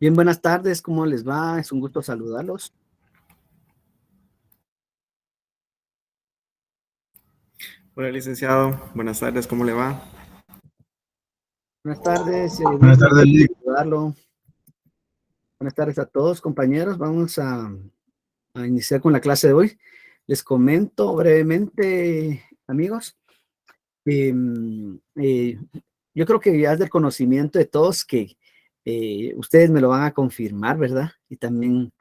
Bien, buenas tardes, ¿cómo les va? Es un gusto saludarlos. Hola, licenciado. Buenas tardes, ¿cómo le va? Buenas tardes, Buenas gusto tardes, Lick. saludarlo. Buenas tardes a todos, compañeros. Vamos a iniciar con la clase de hoy. Les comento brevemente, amigos, que, yo creo que ya es del conocimiento de todos que ustedes me lo van a confirmar, ¿verdad? Y también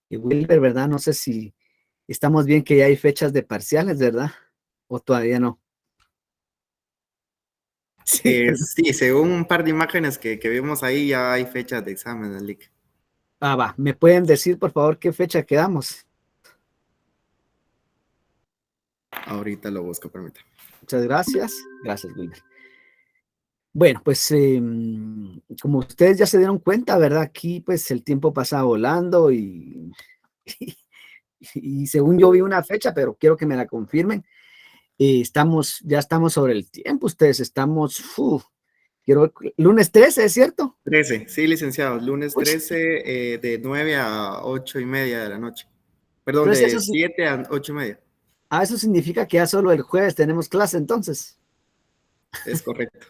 Wilber, ¿verdad? No sé si estamos bien que ya hay fechas de parciales, ¿verdad? O todavía no. Sí, ¿verdad? Sí, según un par de imágenes que vimos ahí, ya hay fechas de exámenes, Lick. Va. ¿Me pueden decir, por favor, qué fecha quedamos? Ahorita lo busco, permítame. Muchas gracias. Gracias, Wilmer. Bueno, pues como ustedes ya se dieron cuenta, ¿verdad? Aquí pues el tiempo pasa volando y según yo vi una fecha, pero quiero que me la confirmen. Ya estamos sobre el tiempo, ustedes estamos, lunes 13, ¿es cierto? 13, sí, licenciado. Lunes Uy, 13, de 9 a 8 y media de la noche. Perdón, entonces de 7 a 8 y media. eso significa que ya solo el jueves tenemos clase entonces. Es correcto.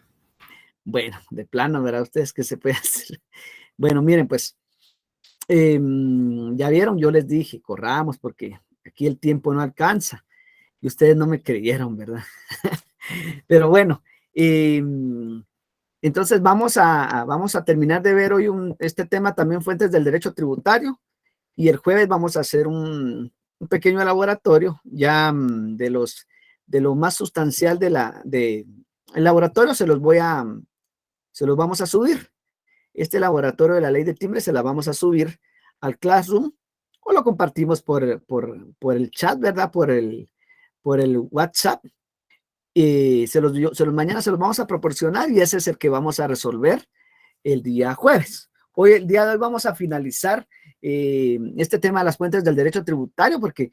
Bueno, de plano, ¿verdad? Ustedes qué se puede hacer. Bueno, miren, pues ya vieron, yo les dije, corramos porque aquí el tiempo no alcanza y ustedes no me creyeron, ¿verdad? Pero bueno, entonces vamos a terminar de ver hoy este tema también, fuentes del derecho tributario, y el jueves vamos a hacer un pequeño laboratorio ya de lo más sustancial el laboratorio se los vamos a subir. Este laboratorio de la ley de timbre se la vamos a subir al Classroom o lo compartimos por el chat, ¿verdad? Por el WhatsApp. Y mañana se los vamos a proporcionar y ese es el que vamos a resolver el día jueves. Hoy, el día de hoy, vamos a finalizar este tema de las fuentes del derecho tributario porque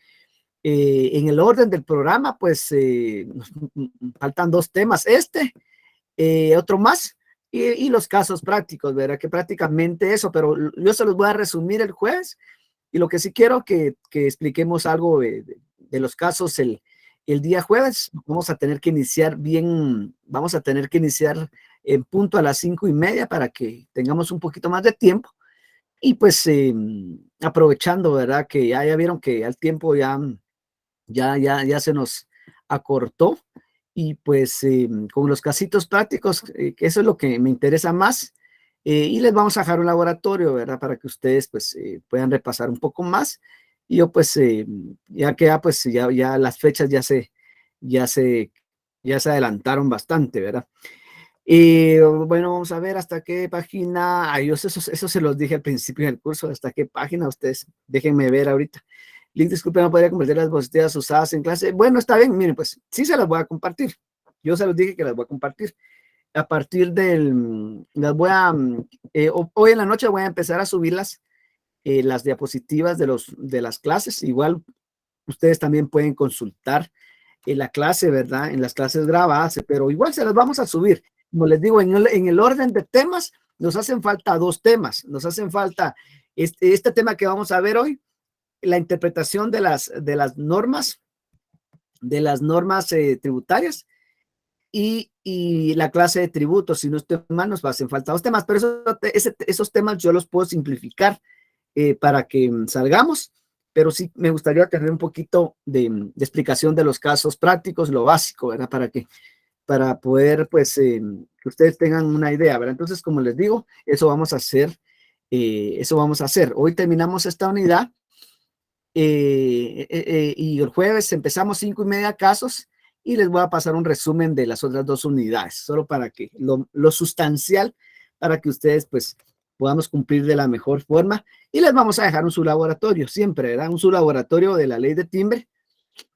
en el orden del programa, pues nos faltan dos temas, otro más y los casos prácticos, ¿verdad? Que prácticamente eso, pero yo se los voy a resumir el jueves y lo que sí quiero que expliquemos algo de los casos el día jueves. Vamos a tener que iniciar vamos a tener que iniciar en punto a las 5:30 para que tengamos un poquito más de tiempo y pues aprovechando, ¿verdad? Que ya vieron que el tiempo ya se nos acortó y pues con los casitos prácticos, que eso es lo que me interesa más, y les vamos a dejar un laboratorio, ¿verdad? Para que ustedes pues puedan repasar un poco más y yo pues ya que pues ya las fechas ya se, ya se adelantaron bastante, ¿verdad? Y bueno, vamos a ver hasta qué página, ay, eso se los dije al principio del curso, hasta qué página ustedes, déjenme ver ahorita. Link, disculpe, no podría compartir las diapositivas usadas en clase. Bueno, está bien, miren, pues sí se las voy a compartir. Yo se los dije que las voy a compartir. A partir las voy a, hoy en la noche voy a empezar a subir las diapositivas de las clases. Igual ustedes también pueden consultar en la clase, ¿verdad? En las clases grabadas, pero igual se las vamos a subir. Como les digo, en el orden de temas, nos hacen falta dos temas. Nos hacen falta este tema que vamos a ver hoy, la interpretación de las normas tributarias y la clase de tributos. Si no estoy mal, nos hacen falta dos temas, pero esos temas yo los puedo simplificar para que salgamos, pero sí me gustaría tener un poquito de explicación de los casos prácticos, lo básico, ¿verdad? Para poder, pues, que ustedes tengan una idea, ¿verdad? Entonces, como les digo, eso vamos a hacer, eso vamos a hacer. Hoy terminamos esta unidad y el jueves empezamos 5:30 casos y les voy a pasar un resumen de las otras dos unidades, solo para que lo sustancial, para que ustedes pues podamos cumplir de la mejor forma y les vamos a dejar un sublaboratorio, siempre, ¿verdad? Un sublaboratorio de la ley de timbre.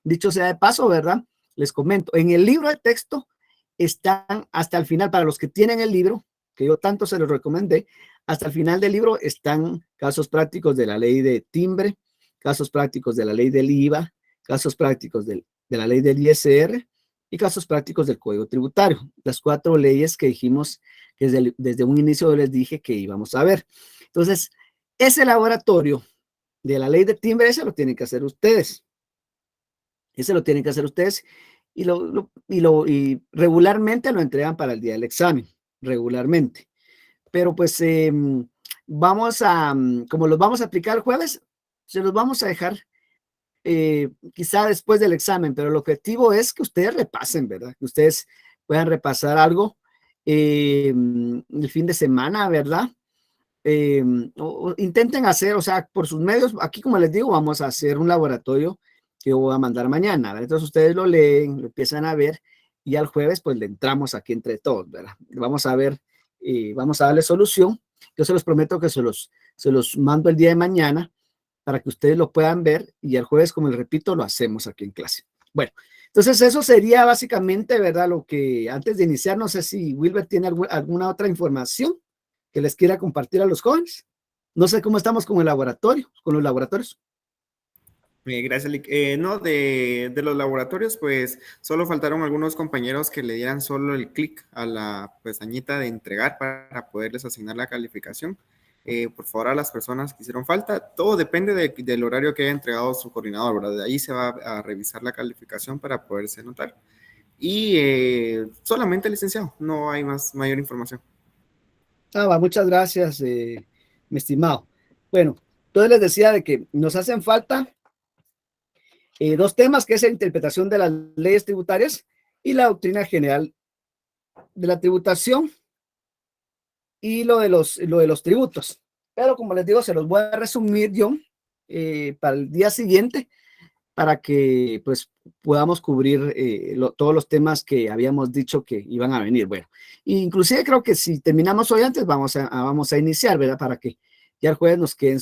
Dicho sea de paso, ¿verdad? Les comento, en el libro de texto están hasta el final, para los que tienen el libro, que yo tanto se los recomendé, hasta el final del libro están casos prácticos de la ley de timbre, casos prácticos de la ley del IVA, casos prácticos de la ley del ISR y casos prácticos del Código Tributario. Las cuatro leyes que dijimos que desde un inicio les dije que íbamos a ver. Entonces, ese laboratorio de la ley de timbre, ese lo tienen que hacer ustedes. Ese lo tienen que hacer ustedes y regularmente lo entregan para el día del examen, regularmente. Pero pues vamos a, como los vamos a aplicar el jueves, se los vamos a dejar quizá después del examen, pero el objetivo es que ustedes repasen, ¿verdad? Que ustedes puedan repasar algo el fin de semana, ¿verdad? O intenten hacer, o sea, por sus medios, aquí como les digo, vamos a hacer un laboratorio que voy a mandar mañana, ¿verdad? Entonces ustedes lo leen, lo empiezan a ver y al jueves pues le entramos aquí entre todos, ¿verdad? Vamos a ver, vamos a darle solución. Yo se los prometo que se los mando el día de mañana para que ustedes lo puedan ver y el jueves, como les repito, lo hacemos aquí en clase. Bueno, entonces eso sería básicamente, ¿verdad? Lo que antes de iniciar, no sé si Wilber tiene alguna otra información que les quiera compartir a los jóvenes. No sé cómo estamos con el laboratorio, con los laboratorios. Gracias, Lick. No, de los laboratorios, pues solo faltaron algunos compañeros que le dieran solo el clic a la pestañita de entregar para poderles asignar la calificación. Por favor, a las personas que hicieron falta, todo depende del horario que haya entregado su coordinador, ¿verdad? De ahí se va a revisar la calificación para poderse anotar. Y solamente licenciado, no hay mayor información. Muchas gracias, mi estimado. Bueno, entonces les decía de que nos hacen falta dos temas, que es la interpretación de las leyes tributarias y la doctrina general de la tributación y lo de los tributos. Pero como les digo, se los voy a resumir yo para el día siguiente para que pues podamos cubrir todos los temas que habíamos dicho que iban a venir. Bueno, inclusive creo que si terminamos hoy antes, vamos a iniciar, ¿verdad? Para que ya el jueves nos queden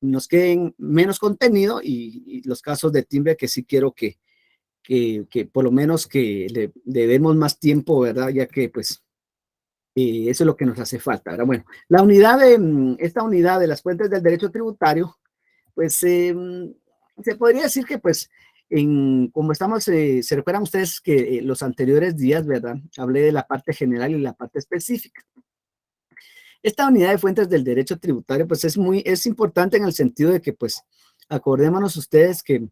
nos queden menos contenido y los casos de timbre que sí quiero que por lo menos que le demos más tiempo, ¿verdad? Ya que pues eso es lo que nos hace falta, ¿verdad? Bueno, esta unidad de las fuentes del derecho tributario, pues se podría decir que pues como estamos, se recuerdan ustedes que los anteriores días, ¿verdad? Hablé de la parte general y la parte específica. Esta unidad de fuentes del derecho tributario pues es importante en el sentido de que pues acordémonos ustedes que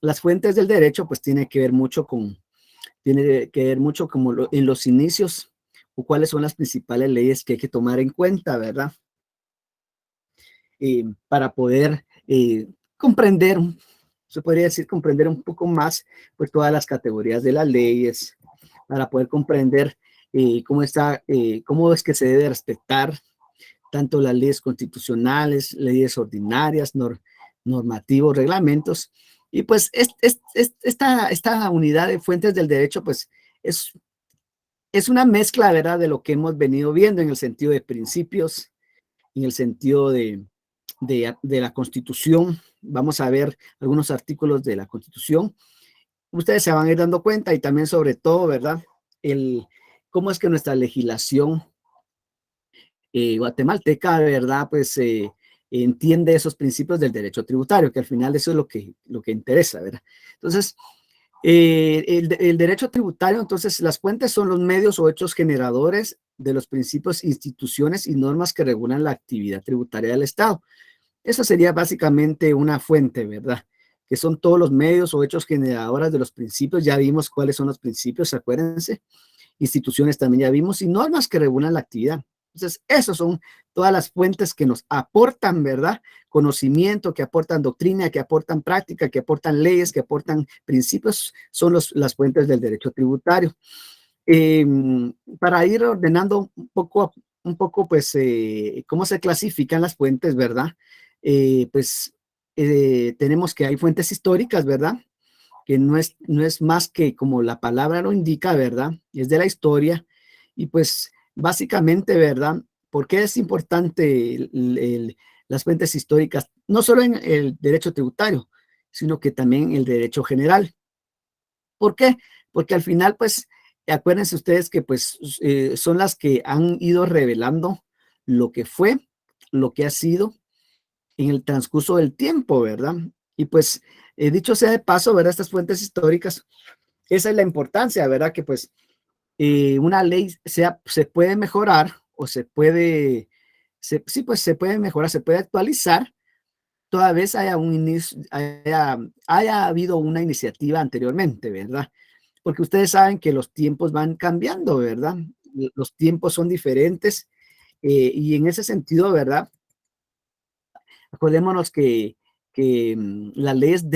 las fuentes del derecho pues tiene que ver mucho como en los inicios o cuáles son las principales leyes que hay que tomar en cuenta, ¿verdad? Para poder comprender, se podría decir comprender un poco más pues todas las categorías de las leyes, para poder comprender cómo es que se debe respetar tanto las leyes constitucionales, leyes ordinarias, normativos, reglamentos. Y pues esta unidad de fuentes del derecho pues es una mezcla, ¿verdad?, de lo que hemos venido viendo en el sentido de principios, en el sentido de la Constitución. Vamos a ver algunos artículos de la Constitución. Ustedes se van a ir dando cuenta y también sobre todo, ¿verdad?, cómo es que nuestra legislación guatemalteca, ¿verdad?, pues entiende esos principios del derecho tributario, que al final eso es lo que interesa, ¿verdad? Entonces, el derecho tributario, entonces, las fuentes son los medios o hechos generadores de los principios, instituciones y normas que regulan la actividad tributaria del Estado. Eso sería básicamente una fuente, ¿verdad? Que son todos los medios o hechos generadores de los principios. Ya vimos cuáles son los principios, acuérdense. Instituciones también ya vimos y normas que regulan la actividad. Entonces, esas son todas las fuentes que nos aportan, ¿verdad? Conocimiento, que aportan doctrina, que aportan práctica, que aportan leyes, que aportan principios, son las fuentes del derecho tributario. Eh, para ir ordenando un poco pues, cómo se clasifican las fuentes, ¿verdad? Tenemos que hay fuentes históricas, ¿verdad? Que no es más que como la palabra lo indica, ¿verdad? Es de la historia y pues básicamente, ¿verdad? ¿Por qué es importante las fuentes históricas? No solo en el derecho tributario, sino que también en el derecho general. ¿Por qué? Porque al final, pues, acuérdense ustedes que pues son las que han ido revelando lo que fue, lo que ha sido en el transcurso del tiempo, ¿verdad? Y pues, dicho sea de paso, ¿verdad? Estas fuentes históricas, esa es la importancia, ¿verdad? Que pues una ley se puede mejorar o se puede, sí, pues se puede mejorar, se puede actualizar, toda vez haya habido una iniciativa anteriormente, ¿verdad? Porque ustedes saben que los tiempos van cambiando, ¿verdad? Los tiempos son diferentes y en ese sentido, ¿verdad? Acordémonos que las leyes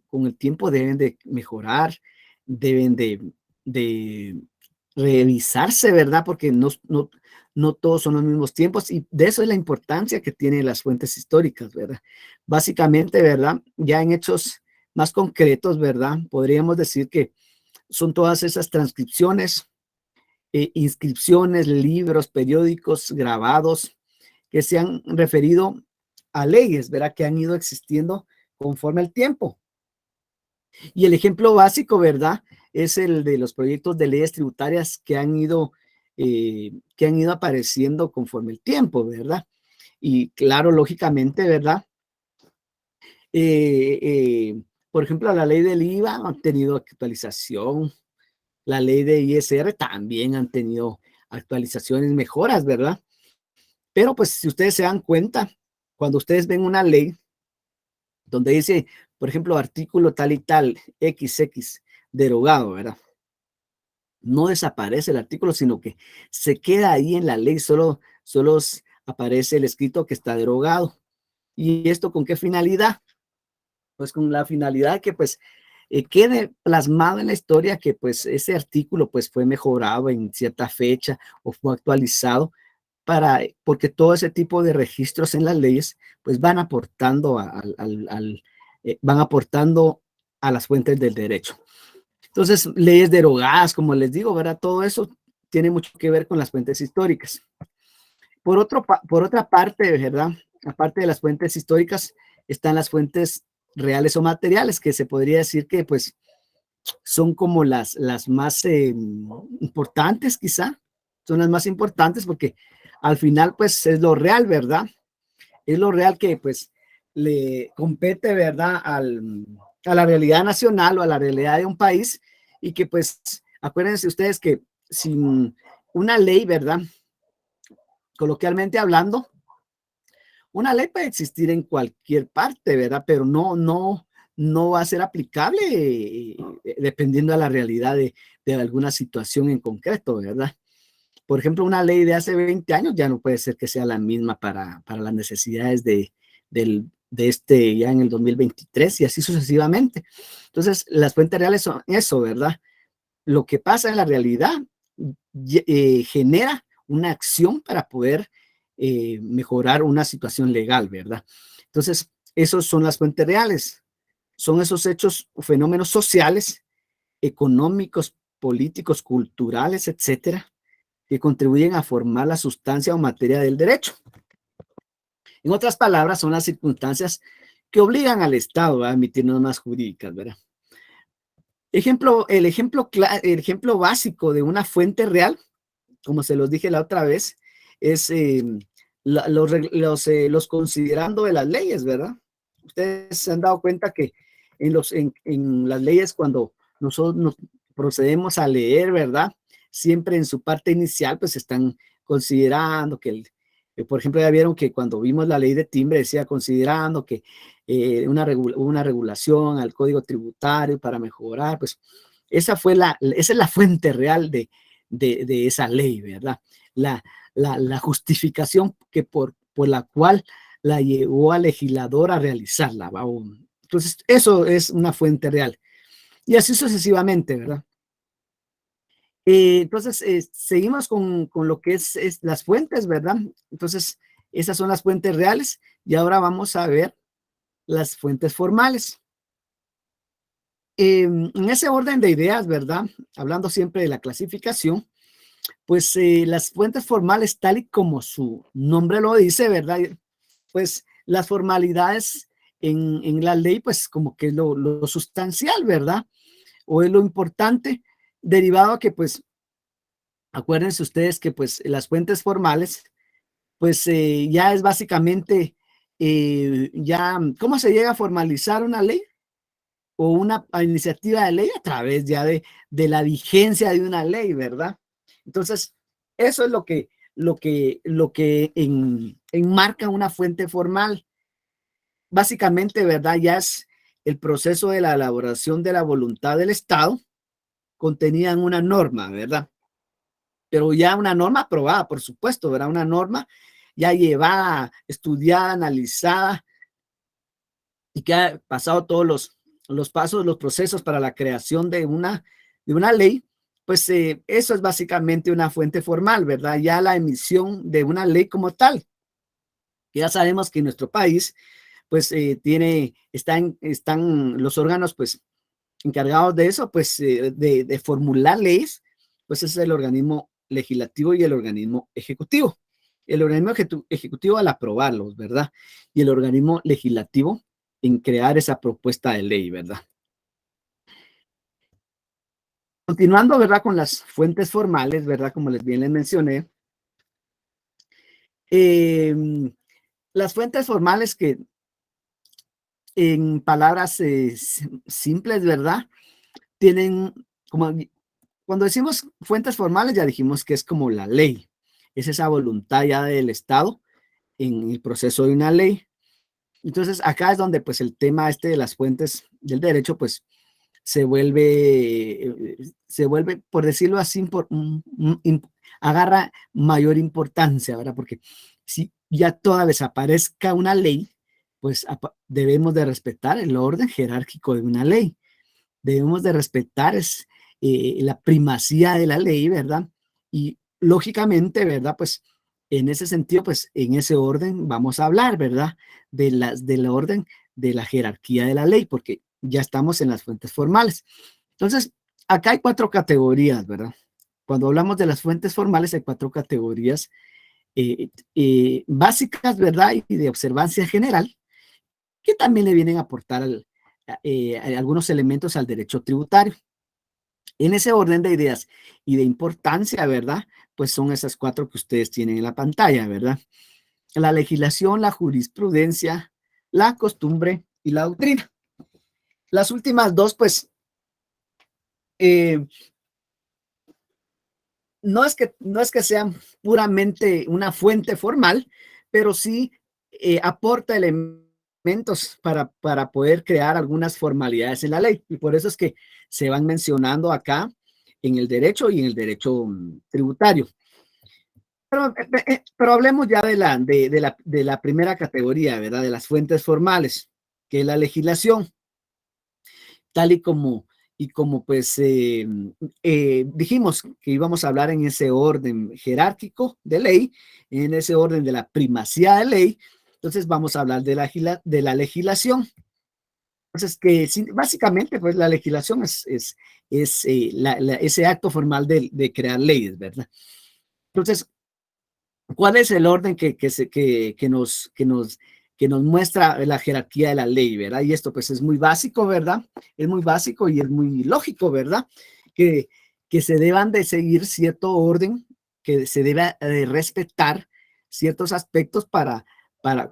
con el tiempo deben de mejorar, deben de revisarse, ¿verdad? Porque no todos son los mismos tiempos y de eso es la importancia que tienen las fuentes históricas, ¿verdad? Básicamente, ¿verdad? Ya en hechos más concretos, ¿verdad? Podríamos decir que son todas esas transcripciones, inscripciones, libros, periódicos, grabados que se han referido a leyes, ¿verdad? Que han ido existiendo conforme al tiempo. Y el ejemplo básico, ¿verdad? Es el de los proyectos de leyes tributarias que han ido apareciendo conforme el tiempo, ¿verdad? Y claro, lógicamente, ¿verdad? Eh, eh, por ejemplo, la ley del IVA ha tenido actualización, la ley de ISR también han tenido actualizaciones, mejoras, ¿verdad? Pero pues si ustedes se dan cuenta, cuando ustedes ven una ley donde dice, por ejemplo, artículo tal y tal, XX, derogado, ¿verdad? No desaparece el artículo, sino que se queda ahí en la ley, solo aparece el escrito que está derogado. ¿Y esto con qué finalidad? Pues con la finalidad que pues quede plasmado en la historia que pues ese artículo pues fue mejorado en cierta fecha o fue actualizado porque todo ese tipo de registros en las leyes pues van aportando van aportando a las fuentes del derecho. Entonces, leyes derogadas, como les digo, ¿verdad? Todo eso tiene mucho que ver con las fuentes históricas. Por otra parte, ¿verdad? Aparte de las fuentes históricas, están las fuentes reales o materiales, que se podría decir que pues son como las más importantes, quizá. Son las más importantes porque al final pues es lo real, ¿verdad? Es lo real que pues le compete, ¿verdad? A la realidad nacional o a la realidad de un país y que pues acuérdense ustedes que sin una ley, ¿verdad? Coloquialmente hablando, una ley puede existir en cualquier parte, ¿verdad? Pero no va a ser aplicable dependiendo de la realidad de alguna situación en concreto, ¿verdad? Por ejemplo, una ley de hace 20 años ya no puede ser que sea la misma para las necesidades de ya en el 2023 y así sucesivamente. Entonces, las fuentes reales son eso, ¿verdad? Lo que pasa en la realidad genera una acción para poder mejorar una situación legal, ¿verdad? Entonces, esos son las fuentes reales. Son esos hechos o fenómenos sociales, económicos, políticos, culturales, etcétera, que contribuyen a formar la sustancia o materia del derecho. En otras palabras, son las circunstancias que obligan al Estado a emitir normas jurídicas, ¿verdad? El ejemplo básico de una fuente real, como se los dije la otra vez, es los considerando de las leyes, ¿verdad? Ustedes se han dado cuenta que en las leyes, cuando nosotros nos procedemos a leer, ¿verdad? Siempre en su parte inicial, pues están considerando por ejemplo, ya vieron que cuando vimos la ley de timbre decía considerando que una regulación al código tributario para mejorar, pues esa es la fuente real de esa ley, ¿verdad? La justificación por la cual la llevó al legislador a realizarla. Entonces, eso es una fuente real. Y así sucesivamente, ¿verdad? Entonces, seguimos con lo que es las fuentes, ¿verdad? Entonces, esas son las fuentes reales y ahora vamos a ver las fuentes formales. En ese orden de ideas, ¿verdad? Hablando siempre de la clasificación, pues las fuentes formales, tal y como su nombre lo dice, ¿verdad? Pues las formalidades en la ley, pues como que es lo sustancial, ¿verdad? O es lo importante, derivado a que, pues, acuérdense ustedes que, pues, las fuentes formales, pues ya es básicamente, ¿cómo se llega a formalizar una ley? O una iniciativa de ley a través ya de la vigencia de una ley, ¿verdad? Entonces, eso es lo que enmarca una fuente formal. Básicamente, ¿verdad? Ya es el proceso de la elaboración de la voluntad del Estado contenida en una norma, ¿verdad? Pero ya una norma aprobada, por supuesto, ¿verdad? Una norma ya llevada, estudiada, analizada y que ha pasado todos los pasos, los procesos para la creación de una ley, pues eso es básicamente una fuente formal, ¿verdad? Ya la emisión de una ley como tal. Ya sabemos que en nuestro país, pues están los órganos, pues, encargados de eso, pues, de formular leyes, pues es el organismo legislativo y el organismo ejecutivo. El organismo ejecutivo al aprobarlos, ¿verdad? Y el organismo legislativo en crear esa propuesta de ley, ¿verdad? Continuando, ¿verdad? Con las fuentes formales, ¿verdad? Como bien les mencioné, eh, las fuentes formales que en palabras simples, ¿verdad? Tienen como, cuando decimos fuentes formales, ya dijimos que es como la ley, es esa voluntad ya del Estado en el proceso de una ley. Entonces, acá es donde pues el tema este de las fuentes del derecho, pues se vuelve, por decirlo así, agarra mayor importancia, ¿verdad? Porque si ya toda vez aparezca una ley, pues debemos de respetar el orden jerárquico de una ley. Debemos de respetar la primacía de la ley, ¿verdad? Y lógicamente, ¿verdad? Pues en ese sentido, pues en ese orden vamos a hablar, ¿verdad? Del orden de la jerarquía de la ley, porque ya estamos en las fuentes formales. Entonces, acá hay 4 categorías, ¿verdad? Cuando hablamos de las fuentes formales, hay 4 categorías básicas, ¿verdad? Y de observancia general, que también le vienen a aportar algunos elementos al derecho tributario. En ese orden de ideas y de importancia, ¿verdad? Pues son esas 4 que ustedes tienen en la pantalla, ¿verdad? La legislación, la jurisprudencia, la costumbre y la doctrina. Las últimas 2, pues, eh, no es que sean puramente una fuente formal, pero sí aporta elementos para poder crear algunas formalidades en la ley. Y por eso es que se van mencionando acá en el derecho y en el derecho tributario. Pero hablemos ya de la primera categoría, ¿verdad? De las fuentes formales, que es la legislación, tal y como pues dijimos que íbamos a hablar en ese orden jerárquico de ley, en ese orden de la primacía de ley. Entonces vamos a hablar de la legislación. Entonces, básicamente, pues la legislación es ese acto formal de crear leyes, ¿verdad? Entonces, ¿cuál es el orden que nos muestra la jerarquía de la ley, ¿verdad? Y esto pues es muy básico, ¿verdad? Es muy básico y es muy lógico, ¿verdad? Que, que se deban de seguir cierto orden, que se debe de respetar ciertos aspectos para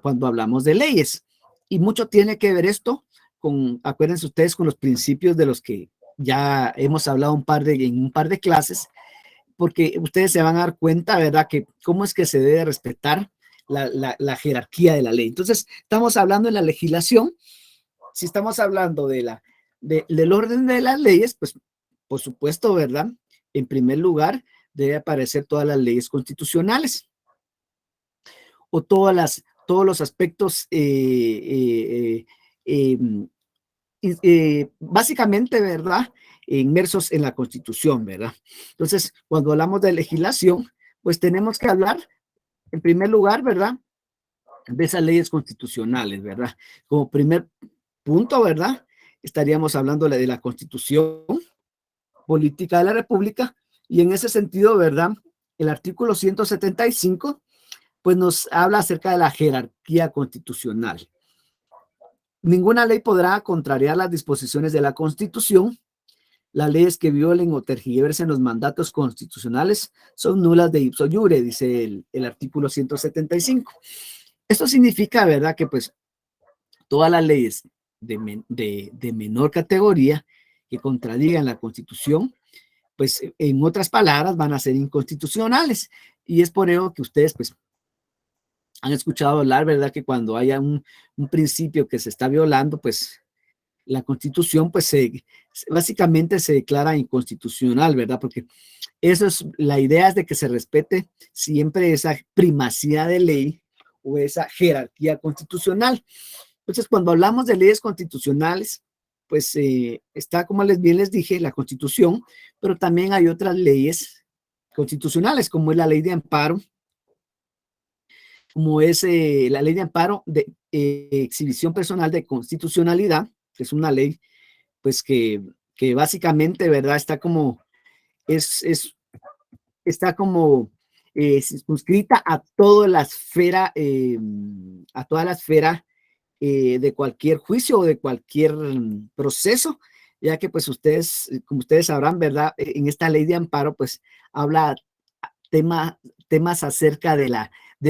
cuando hablamos de leyes. Y mucho tiene que ver esto con, acuérdense ustedes, con los principios de los que ya hemos hablado en un par de clases, porque ustedes se van a dar cuenta, ¿verdad? Que cómo es que se debe respetar la jerarquía de la ley. Entonces, estamos hablando de la legislación. Si estamos hablando del orden de las leyes, pues, por supuesto, ¿verdad? En primer lugar, debe aparecer todas las leyes constitucionales o todos los aspectos básicamente, ¿verdad? Inmersos en la Constitución, ¿verdad? Entonces, cuando hablamos de legislación, pues tenemos que hablar, en primer lugar, ¿verdad? De esas leyes constitucionales, ¿verdad? Como primer punto, ¿verdad? Estaríamos hablando de la Constitución Política de la República y en ese sentido, ¿verdad? El artículo 175, pues nos habla acerca de la jerarquía constitucional. Ninguna ley podrá contrariar las disposiciones de la Constitución. Las leyes que violen o tergiversen los mandatos constitucionales son nulas de ipso iure, dice el artículo 175. Esto significa, ¿verdad?, que pues todas las leyes de menor categoría que contradigan la Constitución, pues en otras palabras van a ser inconstitucionales. Y es por ello que ustedes pues han escuchado hablar, ¿verdad? Que cuando haya un principio que se está violando, pues la Constitución pues básicamente se declara inconstitucional, ¿verdad? Porque eso es, la idea es de que se respete siempre esa primacía de ley o esa jerarquía constitucional. Entonces, cuando hablamos de leyes constitucionales, pues está, como bien les dije, la Constitución, pero también hay otras leyes constitucionales, como es la ley de amparo, como es la ley de amparo de exhibición personal de constitucionalidad, que es una ley, pues que básicamente, ¿verdad? Está como, está como circunscrita a toda la esfera, de cualquier juicio o de cualquier proceso, ya que pues ustedes, como ustedes sabrán, ¿verdad? En esta ley de amparo, pues habla temas acerca de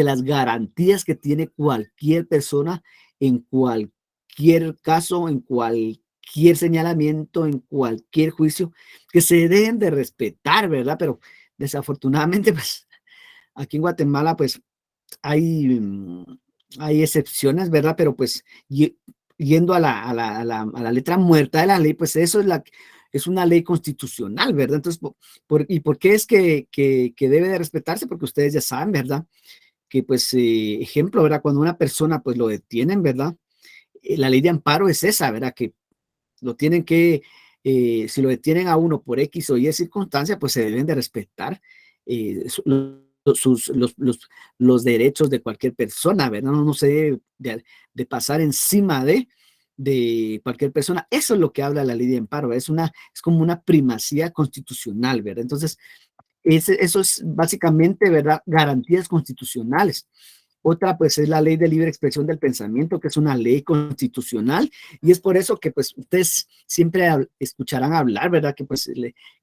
las garantías que tiene cualquier persona en cualquier caso, en cualquier señalamiento, en cualquier juicio, que se deben de respetar, ¿verdad? Pero desafortunadamente, pues aquí en Guatemala, pues hay, hay excepciones, ¿verdad? Pero pues yendo a la letra muerta de la ley, pues eso es una ley constitucional, ¿verdad? Entonces, ¿y por qué es que debe de respetarse? Porque ustedes ya saben, ¿verdad? Que pues, ejemplo, ¿verdad? Cuando una persona pues lo detienen, ¿verdad? La ley de amparo es esa, ¿verdad? Que lo tienen que, si lo detienen a uno por X o Y circunstancia, pues se deben de respetar sus, los derechos de cualquier persona, ¿verdad? No se debe de pasar encima de cualquier persona. Eso es lo que habla la ley de amparo, es como una primacía constitucional, ¿verdad? Entonces, eso es básicamente, ¿verdad? Garantías constitucionales. Otra, pues, es la ley de libre expresión del pensamiento, que es una ley constitucional, y es por eso que, pues, ustedes siempre escucharán hablar, ¿verdad? Que, pues,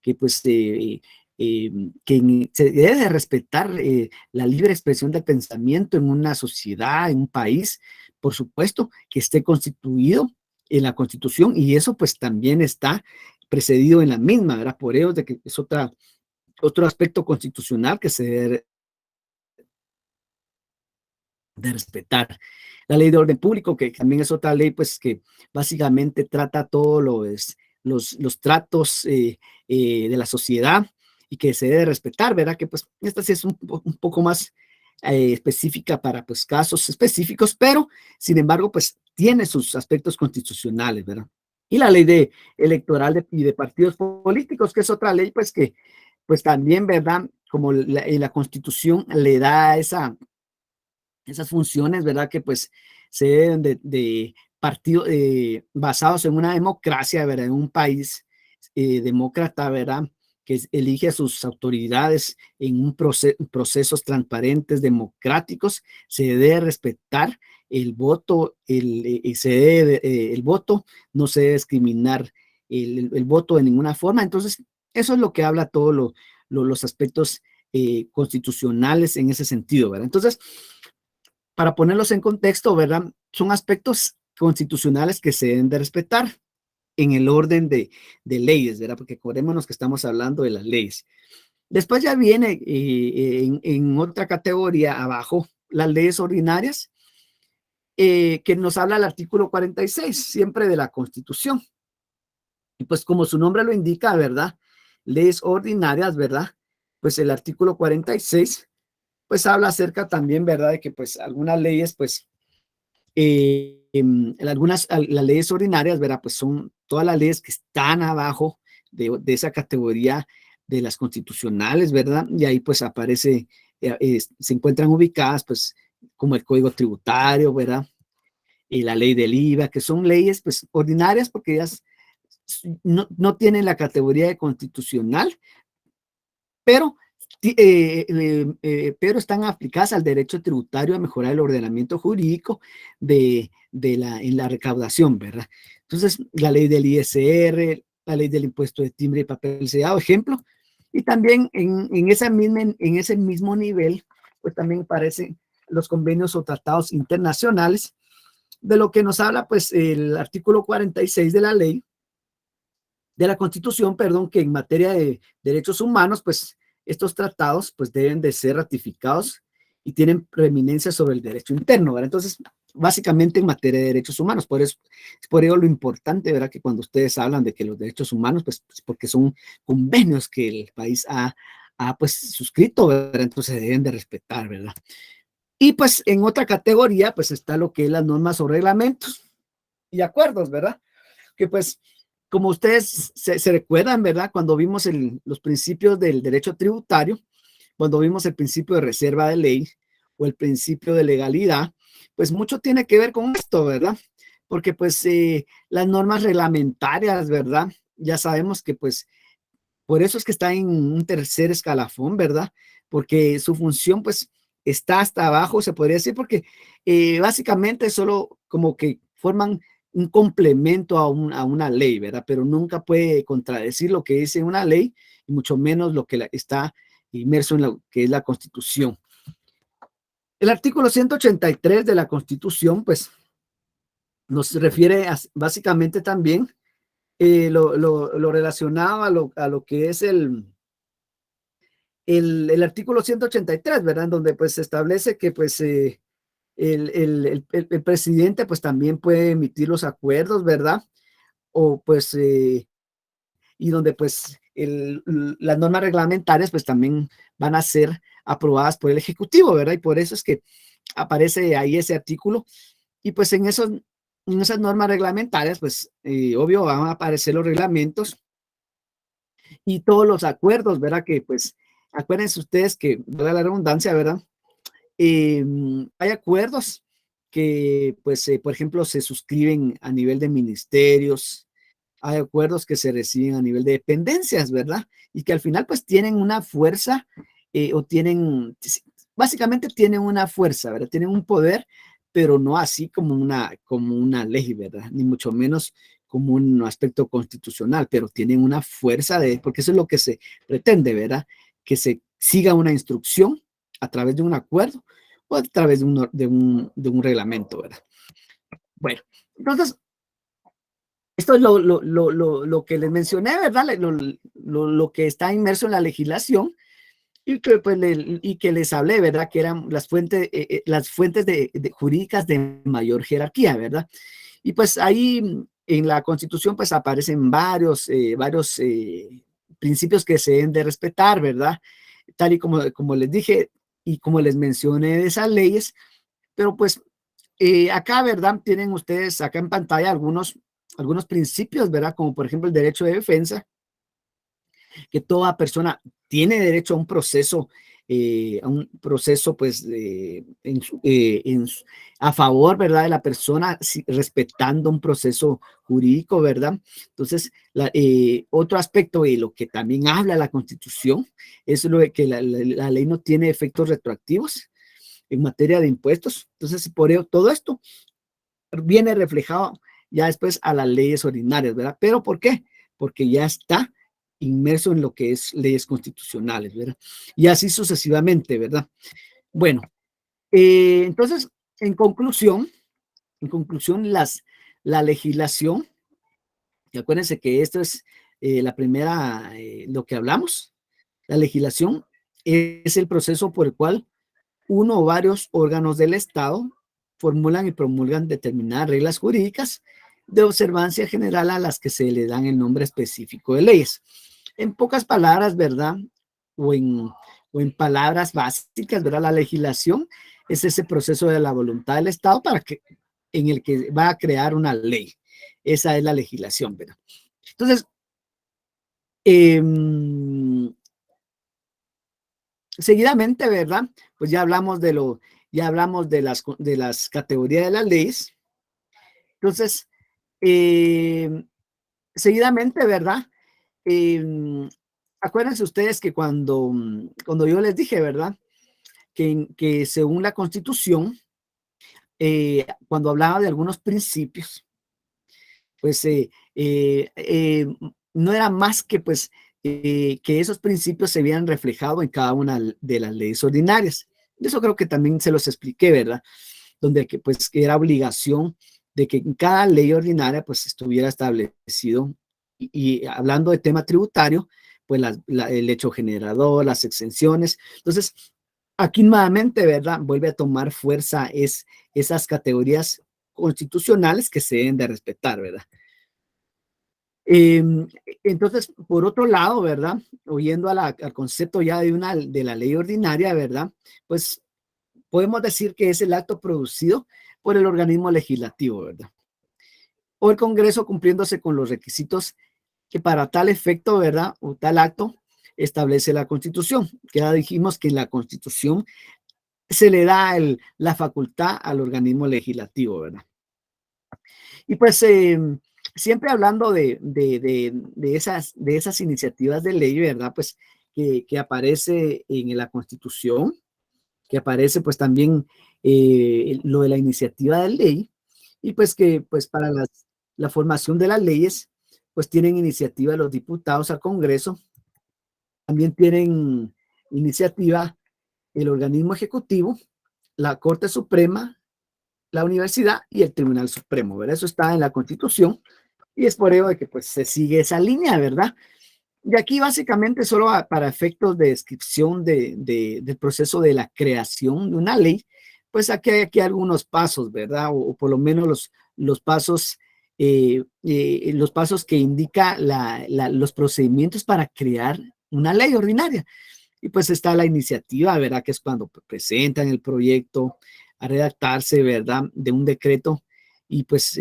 que, pues, que se debe de respetar la libre expresión del pensamiento en una sociedad, en un país, por supuesto, que esté constituido en la Constitución, y eso, pues, también está precedido en la misma, ¿verdad? Por ello de que es otro aspecto constitucional que se debe de respetar. La ley de orden público, que también es otra ley, pues que básicamente trata todos los tratos de la sociedad y que se debe respetar, ¿verdad? Que pues esta sí es un poco más específica para pues casos específicos, pero sin embargo pues tiene sus aspectos constitucionales, ¿verdad? Y la ley electoral y de partidos políticos, que es otra ley pues que pues también, ¿verdad? Como la Constitución le da esas funciones, ¿verdad? Que pues se deben de partidos basados en una democracia, ¿verdad? En un país demócrata, ¿verdad? Que elige a sus autoridades en procesos transparentes, democráticos, se debe respetar el voto, el voto, no se debe discriminar el voto de ninguna forma. Entonces, eso es lo que habla todos los aspectos constitucionales en ese sentido, ¿verdad? Entonces, para ponerlos en contexto, ¿verdad? Son aspectos constitucionales que se deben de respetar en el orden de leyes, ¿verdad? Porque acordémonos que estamos hablando de las leyes. Después ya viene en otra categoría abajo las leyes ordinarias, que nos habla el artículo 46, siempre de la Constitución. Y pues como su nombre lo indica, ¿verdad? Leyes ordinarias, ¿verdad? Pues el artículo 46, pues habla acerca también, ¿verdad? De que pues algunas leyes, pues las leyes ordinarias, ¿verdad? Pues son todas las leyes que están abajo de esa categoría de las constitucionales, ¿verdad? Y ahí pues aparece, se encuentran ubicadas pues como el Código Tributario, ¿verdad? Y la ley del IVA, que son leyes pues ordinarias porque ellas no tienen la categoría de constitucional, pero pero están aplicadas al derecho tributario a mejorar el ordenamiento jurídico en la recaudación, ¿verdad? Entonces, la ley del ISR, la ley del impuesto de timbre y papel sellado, ejemplo, y también en ese mismo nivel, pues también aparecen los convenios o tratados internacionales, de lo que nos habla, pues, el artículo 46 de la ley, de la Constitución, perdón, que en materia de derechos humanos, pues estos tratados pues deben de ser ratificados y tienen preeminencia sobre el derecho interno, ¿verdad? Entonces, básicamente en materia de derechos humanos, es por ello lo importante, ¿verdad? Que cuando ustedes hablan de que los derechos humanos, pues porque son convenios que el país ha pues suscrito, ¿verdad? Entonces se deben de respetar, ¿verdad? Y pues en otra categoría, pues está lo que es las normas o reglamentos y acuerdos, ¿verdad? Que pues, como ustedes se recuerdan, ¿verdad? Cuando vimos los principios del derecho tributario, cuando vimos el principio de reserva de ley o el principio de legalidad, pues mucho tiene que ver con esto, ¿verdad? Porque pues las normas reglamentarias, ¿verdad? Ya sabemos que pues por eso es que está en un tercer escalafón, ¿verdad? Porque su función pues está hasta abajo, se podría decir, porque básicamente solo como que forman un complemento a una ley, ¿verdad? Pero nunca puede contradecir lo que dice una ley, y mucho menos lo que está inmerso en lo que es la Constitución. El artículo 183 de la Constitución, pues, nos refiere básicamente también lo relacionado a lo que es el artículo 183, ¿verdad? En donde pues se establece que pues el presidente pues también puede emitir los acuerdos, ¿verdad? O pues, y donde pues las normas reglamentarias pues también van a ser aprobadas por el Ejecutivo, ¿verdad? Y por eso es que aparece ahí ese artículo. Y pues en esas normas reglamentarias, pues obvio van a aparecer los reglamentos y todos los acuerdos, ¿verdad? Que pues acuérdense ustedes que, toda la redundancia, ¿verdad? Hay acuerdos que, pues, por ejemplo, se suscriben a nivel de ministerios, hay acuerdos que se reciben a nivel de dependencias, ¿verdad? Y que al final, pues, tienen una fuerza o tienen, básicamente tienen una fuerza, ¿verdad? Tienen un poder, pero no así como una ley, ¿verdad? Ni mucho menos como un aspecto constitucional, pero tienen una fuerza porque eso es lo que se pretende, ¿verdad? Que se siga una instrucción a través de un acuerdo o a través de un reglamento, ¿verdad? Bueno, entonces, esto es lo que les mencioné, ¿verdad? Lo que está inmerso en la legislación y que, pues, y que les hablé, ¿verdad? Que eran las fuentes jurídicas de mayor jerarquía, ¿verdad? Y pues ahí en la Constitución pues aparecen varios principios que se deben de respetar, ¿verdad? Tal y como les dije y como les mencioné de esas leyes, pero pues acá, ¿verdad? Tienen ustedes acá en pantalla algunos principios, ¿verdad? Como por ejemplo el derecho de defensa, que toda persona tiene derecho a un proceso pues a favor, ¿verdad? De la persona, respetando un proceso jurídico, ¿verdad? Entonces, otro aspecto de lo que también habla la Constitución es lo de que la ley no tiene efectos retroactivos en materia de impuestos. Entonces, por ello, todo esto viene reflejado ya después a las leyes ordinarias, ¿verdad? ¿Pero por qué? Porque ya está inmerso en lo que es leyes constitucionales, ¿verdad? Y así sucesivamente, ¿verdad? Bueno, entonces, en conclusión, la legislación, y acuérdense que esto es la primera, lo que hablamos, la legislación es el proceso por el cual uno o varios órganos del Estado formulan y promulgan determinadas reglas jurídicas de observancia general a las que se le dan el nombre específico de leyes. En pocas palabras, ¿verdad? O en, o en palabras básicas, ¿verdad? La legislación es ese proceso de la voluntad del Estado en el que va a crear una ley. Esa es la legislación, ¿verdad? Entonces, eh, seguidamente, ¿verdad? Pues ya hablamos de las categorías de las leyes. Entonces, eh, seguidamente, ¿verdad? Eh, acuérdense ustedes que cuando yo les dije, ¿verdad? Que según la Constitución, cuando hablaba de algunos principios, pues no era más que pues que esos principios se vieran reflejados en cada una de las leyes ordinarias. Eso creo que también se los expliqué, ¿verdad? Donde que era obligación de que en cada ley ordinaria pues estuviera establecido y hablando de tema tributario, pues el hecho generador, las exenciones. Entonces, aquí nuevamente, ¿verdad? Vuelve a tomar fuerza esas categorías constitucionales que se deben de respetar, ¿verdad? Entonces, por otro lado, ¿verdad? Oyendo al concepto ya de la ley ordinaria, ¿verdad? Pues podemos decir que es el acto producido por el organismo legislativo, ¿verdad? O el Congreso cumpliéndose con los requisitos que para tal efecto, ¿verdad? O tal acto establece la Constitución. Que ya dijimos que en la Constitución se le da la facultad al organismo legislativo, ¿verdad? Y pues siempre hablando de esas iniciativas de ley, ¿verdad? Pues que aparece en la Constitución, que aparece pues también lo de la iniciativa de ley, y pues que pues para la formación de las leyes, pues tienen iniciativa los diputados al Congreso, también tienen iniciativa el organismo ejecutivo, la Corte Suprema, la universidad y el Tribunal Supremo, ¿verdad? Eso está en la Constitución y es por ello de que pues se sigue esa línea, ¿verdad? Y aquí básicamente solo para efectos de descripción del proceso de la creación de una ley, pues aquí hay aquí algunos pasos, ¿verdad? O por lo menos los pasos que indica los procedimientos para crear una ley ordinaria. Y pues está la iniciativa, ¿verdad? Que es cuando presentan el proyecto a redactarse, ¿verdad? De un decreto y pues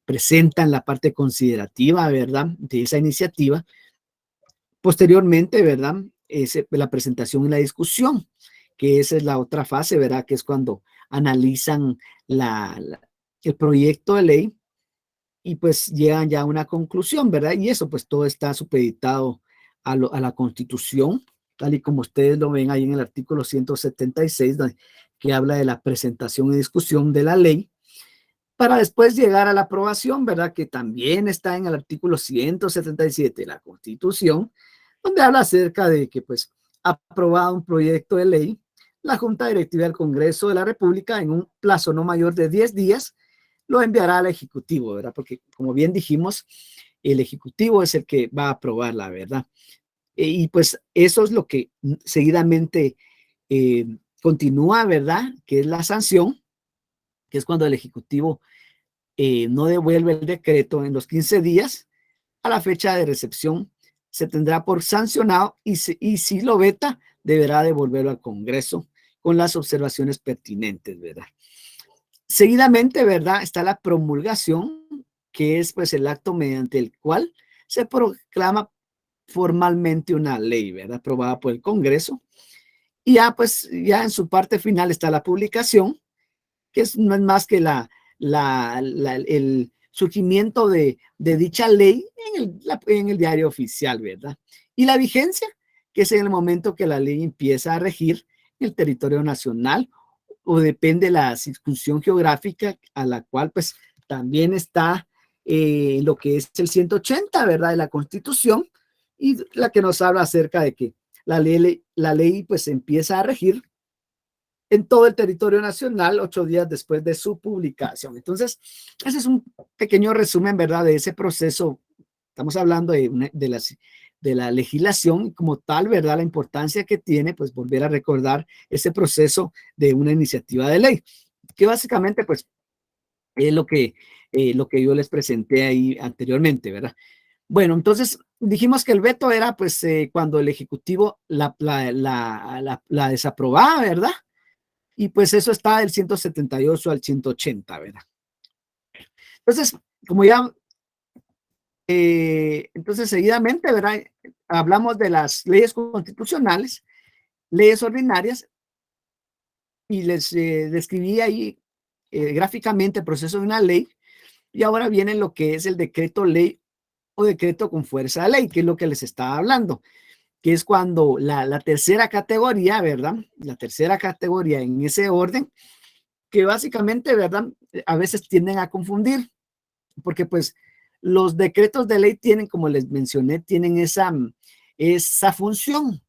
presentan la parte considerativa, ¿verdad? De esa iniciativa. Posteriormente, ¿verdad? Es la presentación y la discusión, que esa es la otra fase, ¿verdad? Que es cuando analizan el proyecto de ley y pues llegan ya a una conclusión, ¿verdad? Y eso pues todo está supeditado a la Constitución, tal y como ustedes lo ven ahí en el artículo 176, que habla de la presentación y discusión de la ley, para después llegar a la aprobación, ¿verdad? Que también está en el artículo 177 de la Constitución, donde habla acerca de que, pues, aprobado un proyecto de ley, la Junta Directiva del Congreso de la República, en un plazo no mayor de 10 días, lo enviará al Ejecutivo, ¿verdad? Porque, como bien dijimos, el Ejecutivo es el que va a aprobarla, ¿verdad? Y pues eso es lo que seguidamente continúa, ¿verdad? Que es la sanción, que es cuando el Ejecutivo no devuelve el decreto en los 15 días, a la fecha de recepción se tendrá por sancionado y si lo veta, deberá devolverlo al Congreso con las observaciones pertinentes, ¿verdad? Seguidamente, ¿verdad? Está la promulgación, que es pues el acto mediante el cual se proclama formalmente una ley, ¿verdad? Aprobada por el Congreso. Y ya pues ya en su parte final está la publicación, que no es más que el surgimiento de dicha ley en el diario oficial, ¿verdad? Y la vigencia, que es en el momento que la ley empieza a regir en el territorio nacional o depende de la circunscripción geográfica a la cual pues también está lo que es el 180, ¿verdad? De la Constitución y la que nos habla acerca de que la ley pues empieza a regir en todo el territorio nacional 8 días después de su publicación. Entonces, ese es un pequeño resumen, ¿verdad? De ese proceso. Estamos hablando de la legislación como tal, ¿verdad? La importancia que tiene, pues, volver a recordar ese proceso de una iniciativa de ley, que básicamente, pues, es lo que yo les presenté ahí anteriormente, ¿verdad? Bueno, entonces dijimos que el veto era, pues, cuando el Ejecutivo la desaprobaba, ¿verdad? Y pues eso está del 178 al 180, ¿verdad? Entonces, como ya, entonces seguidamente, ¿verdad? Hablamos de las leyes constitucionales, leyes ordinarias, y les describí ahí gráficamente el proceso de una ley, y ahora viene lo que es el decreto ley o decreto con fuerza de ley, que es lo que les estaba hablando, que es cuando la tercera categoría, ¿verdad? La tercera categoría en ese orden, que básicamente, ¿verdad? A veces tienden a confundir, porque pues los decretos de ley tienen, como les mencioné, tienen esa función,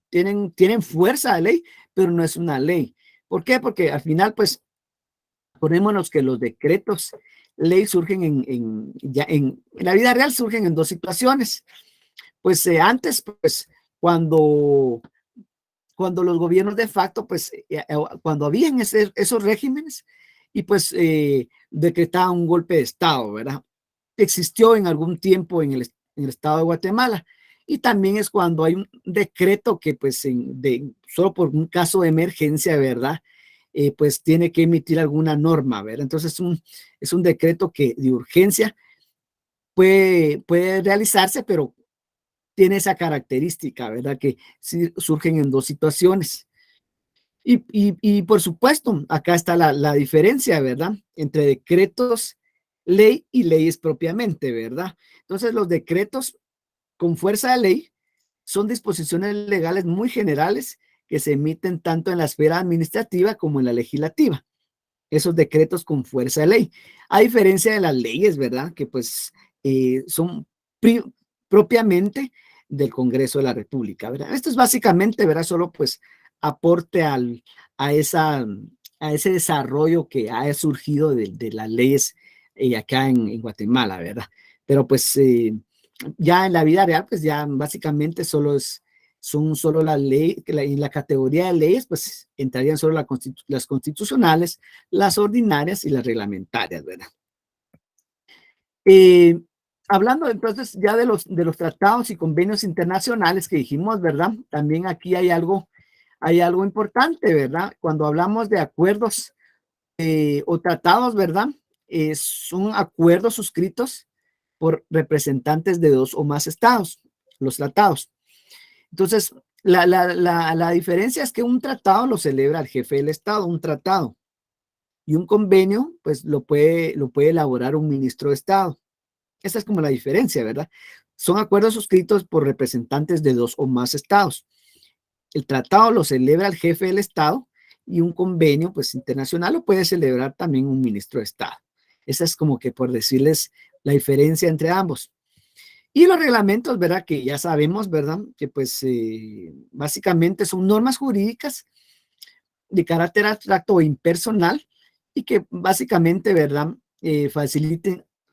tienen fuerza de ley, pero no es una ley. ¿Por qué? Porque al final, pues, ponémonos que los decretos ley surgen en la vida real, surgen en dos situaciones. Pues antes, pues cuando los gobiernos de facto, pues cuando habían esos regímenes y pues decretaban un golpe de Estado, ¿verdad? Existió en algún tiempo en el estado de Guatemala. Y también es cuando hay un decreto que pues solo por un caso de emergencia, ¿verdad? Pues tiene que emitir alguna norma, ¿verdad? Entonces es un decreto que de urgencia puede realizarse, pero tiene esa característica, ¿verdad? Que sí surgen en dos situaciones. Y por supuesto, acá está la diferencia, ¿verdad? Entre decretos, ley y leyes propiamente, ¿verdad? Entonces, los decretos con fuerza de ley son disposiciones legales muy generales que se emiten tanto en la esfera administrativa como en la legislativa. Esos decretos con fuerza de ley. A diferencia de las leyes, ¿verdad? Que pues son propiamente del Congreso de la República, ¿verdad? Esto es básicamente, ¿verdad? Solo pues aporte a, esa, a ese desarrollo que ha surgido de las leyes acá en Guatemala, ¿verdad? Pero pues ya en la vida real, pues ya básicamente son solo las leyes, en la categoría de leyes, pues entrarían solo las constitucionales, las ordinarias y las reglamentarias, ¿verdad? Eh, Hablando entonces ya de los tratados y convenios internacionales que dijimos, ¿verdad? También aquí hay algo importante, ¿verdad? Cuando hablamos de acuerdos o tratados, ¿verdad? Son acuerdos suscritos por representantes de dos o más estados, los tratados. Entonces, la diferencia es que un tratado lo celebra el jefe del estado, un tratado, y un convenio, pues lo puede elaborar un ministro de estado. Esa es como la diferencia, ¿verdad? Son acuerdos suscritos por representantes de dos o más estados. El tratado lo celebra el jefe del estado y un convenio, pues internacional, lo puede celebrar también un ministro de estado. Esa es como que por decirles la diferencia entre ambos. Y los reglamentos, ¿verdad? Que ya sabemos, ¿verdad? Que pues básicamente son normas jurídicas de carácter abstracto o impersonal y que básicamente, ¿verdad?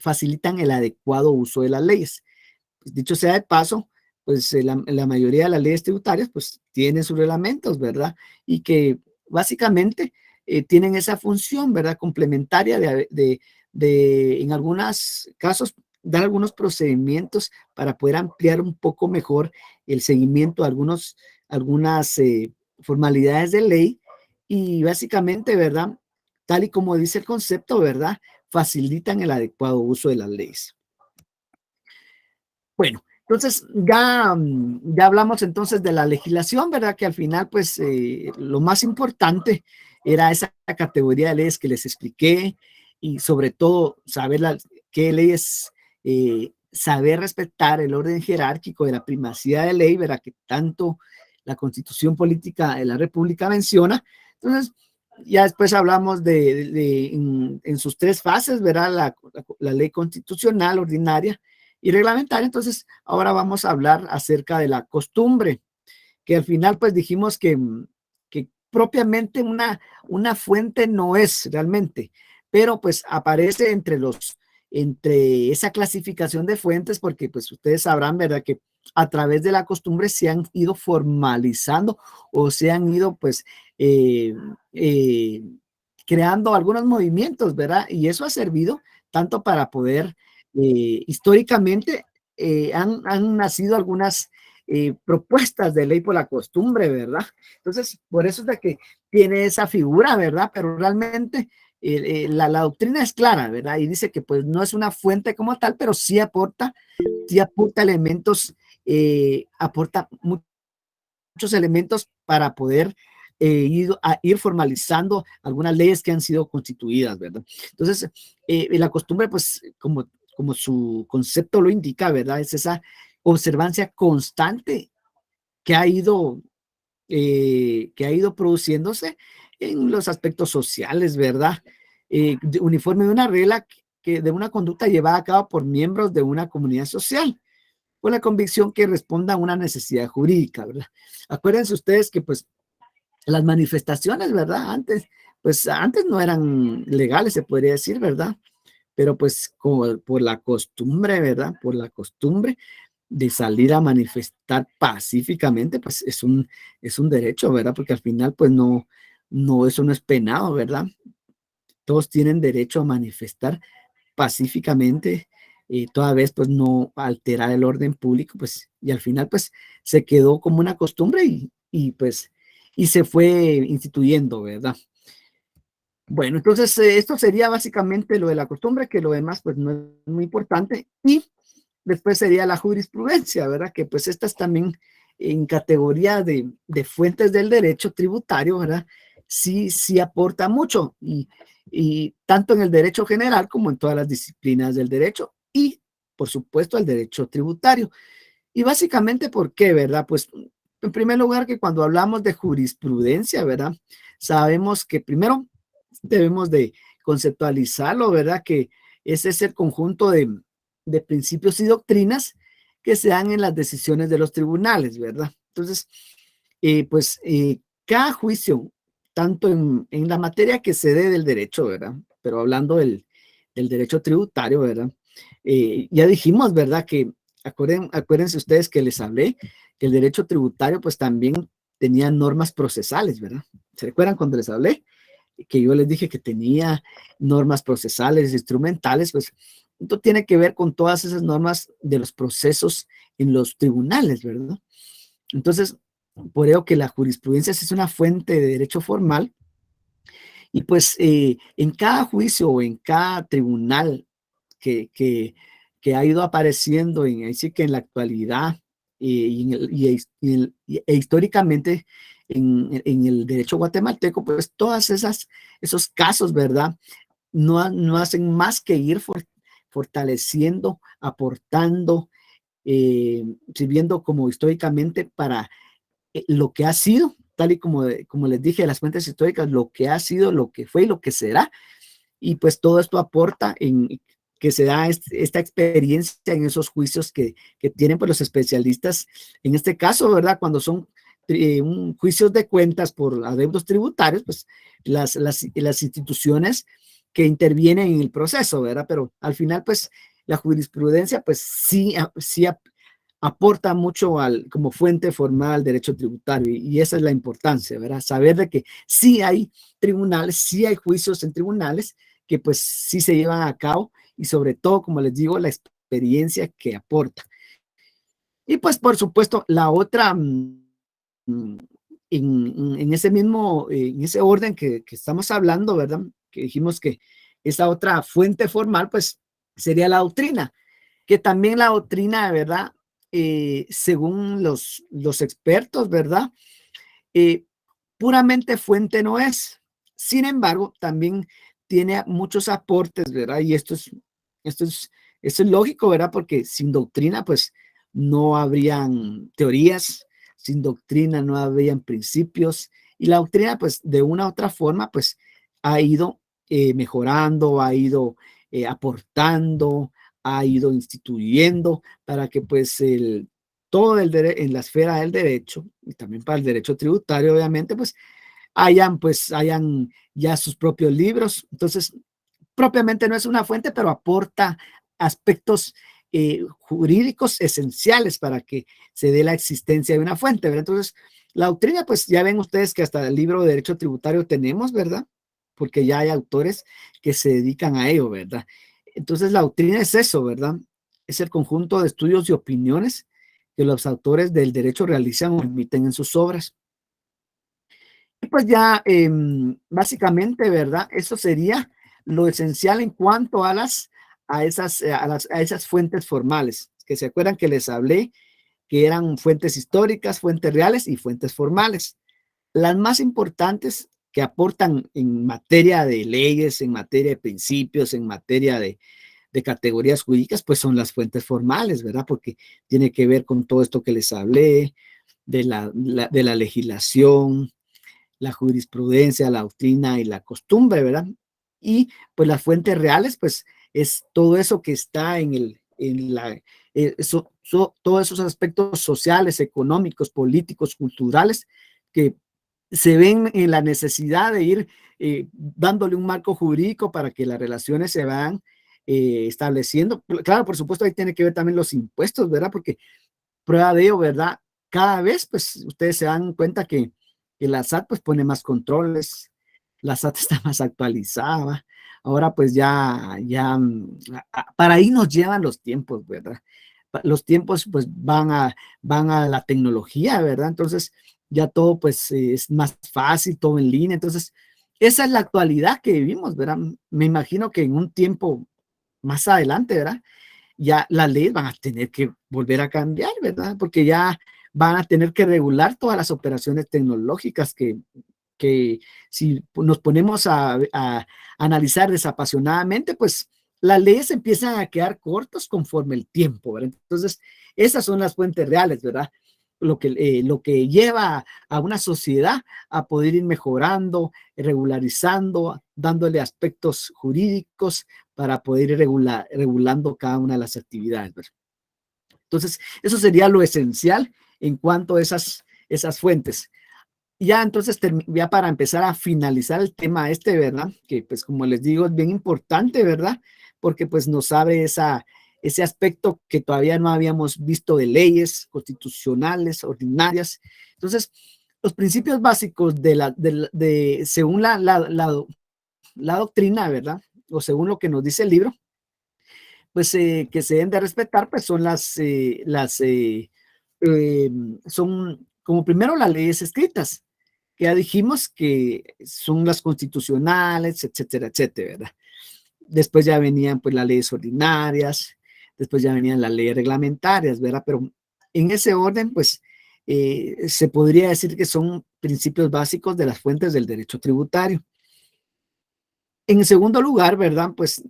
Facilitan el adecuado uso de las leyes. Pues, dicho sea de paso, pues la mayoría de las leyes tributarias pues tienen sus reglamentos, ¿verdad? Y que básicamente tienen esa función, ¿verdad? Complementaria en algunos casos, dar algunos procedimientos para poder ampliar un poco mejor el seguimiento a algunas formalidades de ley y básicamente, ¿verdad? Tal y como dice el concepto, ¿verdad? Facilitan el adecuado uso de las leyes. Bueno, entonces ya hablamos entonces de la legislación, ¿verdad? Que al final, pues, lo más importante era esa categoría de leyes que les expliqué y sobre todo saber qué leyes, saber respetar el orden jerárquico de la primacía de ley, ¿verdad? Que tanto la Constitución Política de la República menciona. Entonces, ya después hablamos en sus tres fases, ¿verdad? La ley constitucional ordinaria y reglamentaria. Entonces, ahora vamos a hablar acerca de la costumbre, que al final pues dijimos que propiamente una fuente no es realmente, pero pues aparece entre esa clasificación de fuentes, porque pues ustedes sabrán, ¿verdad? Que a través de la costumbre se han ido formalizando o se han ido pues eh, eh, creando algunos movimientos, ¿verdad? Y eso ha servido tanto para poder, históricamente, han nacido algunas propuestas de ley por la costumbre, ¿verdad? Entonces, por eso es de que tiene esa figura, ¿verdad? Pero realmente la doctrina es clara, ¿verdad? Y dice que pues no es una fuente como tal, pero sí aporta elementos, aporta muchos elementos para poder ir formalizando algunas leyes que han sido constituidas, ¿verdad? Entonces, la costumbre, pues, como su concepto lo indica, ¿verdad? Es esa observancia constante que ha ido produciéndose en los aspectos sociales, ¿verdad? Uniforme de una regla de una conducta llevada a cabo por miembros de una comunidad social, con la convicción que responda a una necesidad jurídica, ¿verdad? Acuérdense ustedes que pues las manifestaciones, ¿verdad? Pues antes no eran legales, se podría decir, ¿verdad? pero pues como por la costumbre, ¿verdad? Por la costumbre de salir a manifestar pacíficamente, pues es un derecho, ¿verdad? Porque al final, pues no, eso no es penado, ¿verdad? Todos tienen derecho a manifestar pacíficamente, toda vez pues no alterar el orden público, pues, y al final pues se quedó como una costumbre y pues, y se fue instituyendo, ¿verdad? Bueno, entonces esto sería básicamente lo de la costumbre, que lo demás pues no es muy importante. Y después sería la jurisprudencia, ¿verdad? Que pues esta es también en categoría de fuentes del derecho tributario, ¿verdad? Sí, sí aporta mucho y tanto en el derecho general como en todas las disciplinas del derecho y, por supuesto, el derecho tributario. Y básicamente, ¿por qué, verdad? Pues, en primer lugar, que cuando hablamos de jurisprudencia, ¿verdad? Sabemos que primero debemos de conceptualizarlo, ¿verdad? Que ese es el conjunto de principios y doctrinas que se dan en las decisiones de los tribunales, ¿verdad? Entonces, cada juicio, tanto en la materia que se dé del derecho, ¿verdad? Pero hablando del derecho tributario, ¿verdad? Ya dijimos, ¿verdad? Que acuérdense ustedes que les hablé que el derecho tributario pues también tenía normas procesales, ¿verdad? ¿Se recuerdan cuando les hablé? Que yo les dije que tenía normas procesales, instrumentales, pues esto tiene que ver con todas esas normas de los procesos en los tribunales, ¿verdad? Entonces, por ello que la jurisprudencia es una fuente de derecho formal y pues en cada juicio o en cada tribunal que, que, que ha ido apareciendo así que en la actualidad e históricamente en el derecho guatemalteco, pues esos casos, ¿verdad? No hacen más que ir fortaleciendo, aportando, sirviendo como históricamente para lo que ha sido, tal y como les dije, las fuentes históricas, lo que ha sido, lo que fue y lo que será. Y pues todo esto aporta en que se da esta experiencia en esos juicios que tienen pues, los especialistas, en este caso, ¿verdad? Cuando son juicios de cuentas por adeudos tributarios, pues las instituciones que intervienen en el proceso, ¿verdad? Pero al final, pues la jurisprudencia, pues sí aporta mucho como fuente formal al derecho tributario y esa es la importancia, ¿verdad? Saber de que sí hay tribunales, sí hay juicios en tribunales que pues sí se llevan a cabo y sobre todo, como les digo, la experiencia que aporta. Y pues por supuesto, la otra, en ese mismo, en ese orden que estamos hablando, ¿verdad? Que dijimos que esa otra fuente formal, pues sería la doctrina, que también la doctrina, ¿verdad? Según los expertos, ¿verdad? Eh, Puramente fuente no es. Sin embargo, también tiene muchos aportes, ¿verdad? Y esto es, esto es lógico, ¿verdad? Porque sin doctrina, pues no habrían teorías, sin doctrina no habrían principios, y la doctrina, pues de una u otra forma, pues ha ido mejorando, ha ido aportando, ha ido instituyendo para que pues todo en la esfera del derecho y también para el derecho tributario, obviamente, pues hayan ya sus propios libros. Entonces, propiamente no es una fuente, pero aporta aspectos jurídicos esenciales para que se dé la existencia de una fuente, ¿verdad? Entonces, la doctrina, pues ya ven ustedes que hasta el libro de derecho tributario tenemos, ¿verdad? Porque ya hay autores que se dedican a ello, ¿verdad? Entonces, la doctrina es eso, ¿verdad? Es el conjunto de estudios y opiniones que los autores del derecho realizan o emiten en sus obras. Y pues ya básicamente, ¿verdad? Eso sería lo esencial en cuanto a esas fuentes formales, que se acuerdan que les hablé que eran fuentes históricas, fuentes reales y fuentes formales. Las más importantes que aportan en materia de leyes, en materia de principios, en materia de categorías jurídicas, pues son las fuentes formales, ¿verdad? Porque tiene que ver con todo esto que les hablé, de la legislación, la jurisprudencia, la doctrina y la costumbre, ¿verdad? Y pues las fuentes reales, pues es todo eso que está todos esos aspectos sociales, económicos, políticos, culturales, que se ven en la necesidad de ir dándole un marco jurídico para que las relaciones se vayan estableciendo. Claro, por supuesto, ahí tiene que ver también los impuestos, ¿verdad? Porque prueba de ello, ¿verdad? Cada vez, pues, ustedes se dan cuenta que la SAT, pues, pone más controles, la SAT está más actualizada. Ahora, pues, para ahí nos llevan los tiempos, ¿verdad? Los tiempos, pues, van a la tecnología, ¿verdad? Entonces, ya todo, pues, es más fácil, todo en línea. Entonces, esa es la actualidad que vivimos, ¿verdad? Me imagino que en un tiempo más adelante, ¿verdad? Ya las leyes van a tener que volver a cambiar, ¿verdad? Porque ya van a tener que regular todas las operaciones tecnológicas que si nos ponemos a analizar desapasionadamente, pues las leyes empiezan a quedar cortas conforme el tiempo, ¿verdad? Entonces, esas son las fuentes reales, ¿verdad? Lo que lleva a una sociedad a poder ir mejorando, regularizando, dándole aspectos jurídicos para poder ir regulando cada una de las actividades, ¿verdad? Entonces, eso sería lo esencial en cuanto a esas fuentes. Ya entonces, ya para empezar a finalizar el tema este, ¿verdad? Que pues como les digo, es bien importante, ¿verdad? Porque pues nos abre ese aspecto que todavía no habíamos visto de leyes constitucionales, ordinarias. Entonces, los principios básicos según la doctrina, ¿verdad? O según lo que nos dice el libro, pues que se deben de respetar, pues son eh, son como primero las leyes escritas, que ya dijimos que son las constitucionales, etcétera, etcétera, ¿verdad? Después ya venían pues las leyes ordinarias, después ya venían las leyes reglamentarias, ¿verdad? Pero en ese orden, pues se podría decir que son principios básicos de las fuentes del derecho tributario. En segundo lugar, ¿verdad? Pues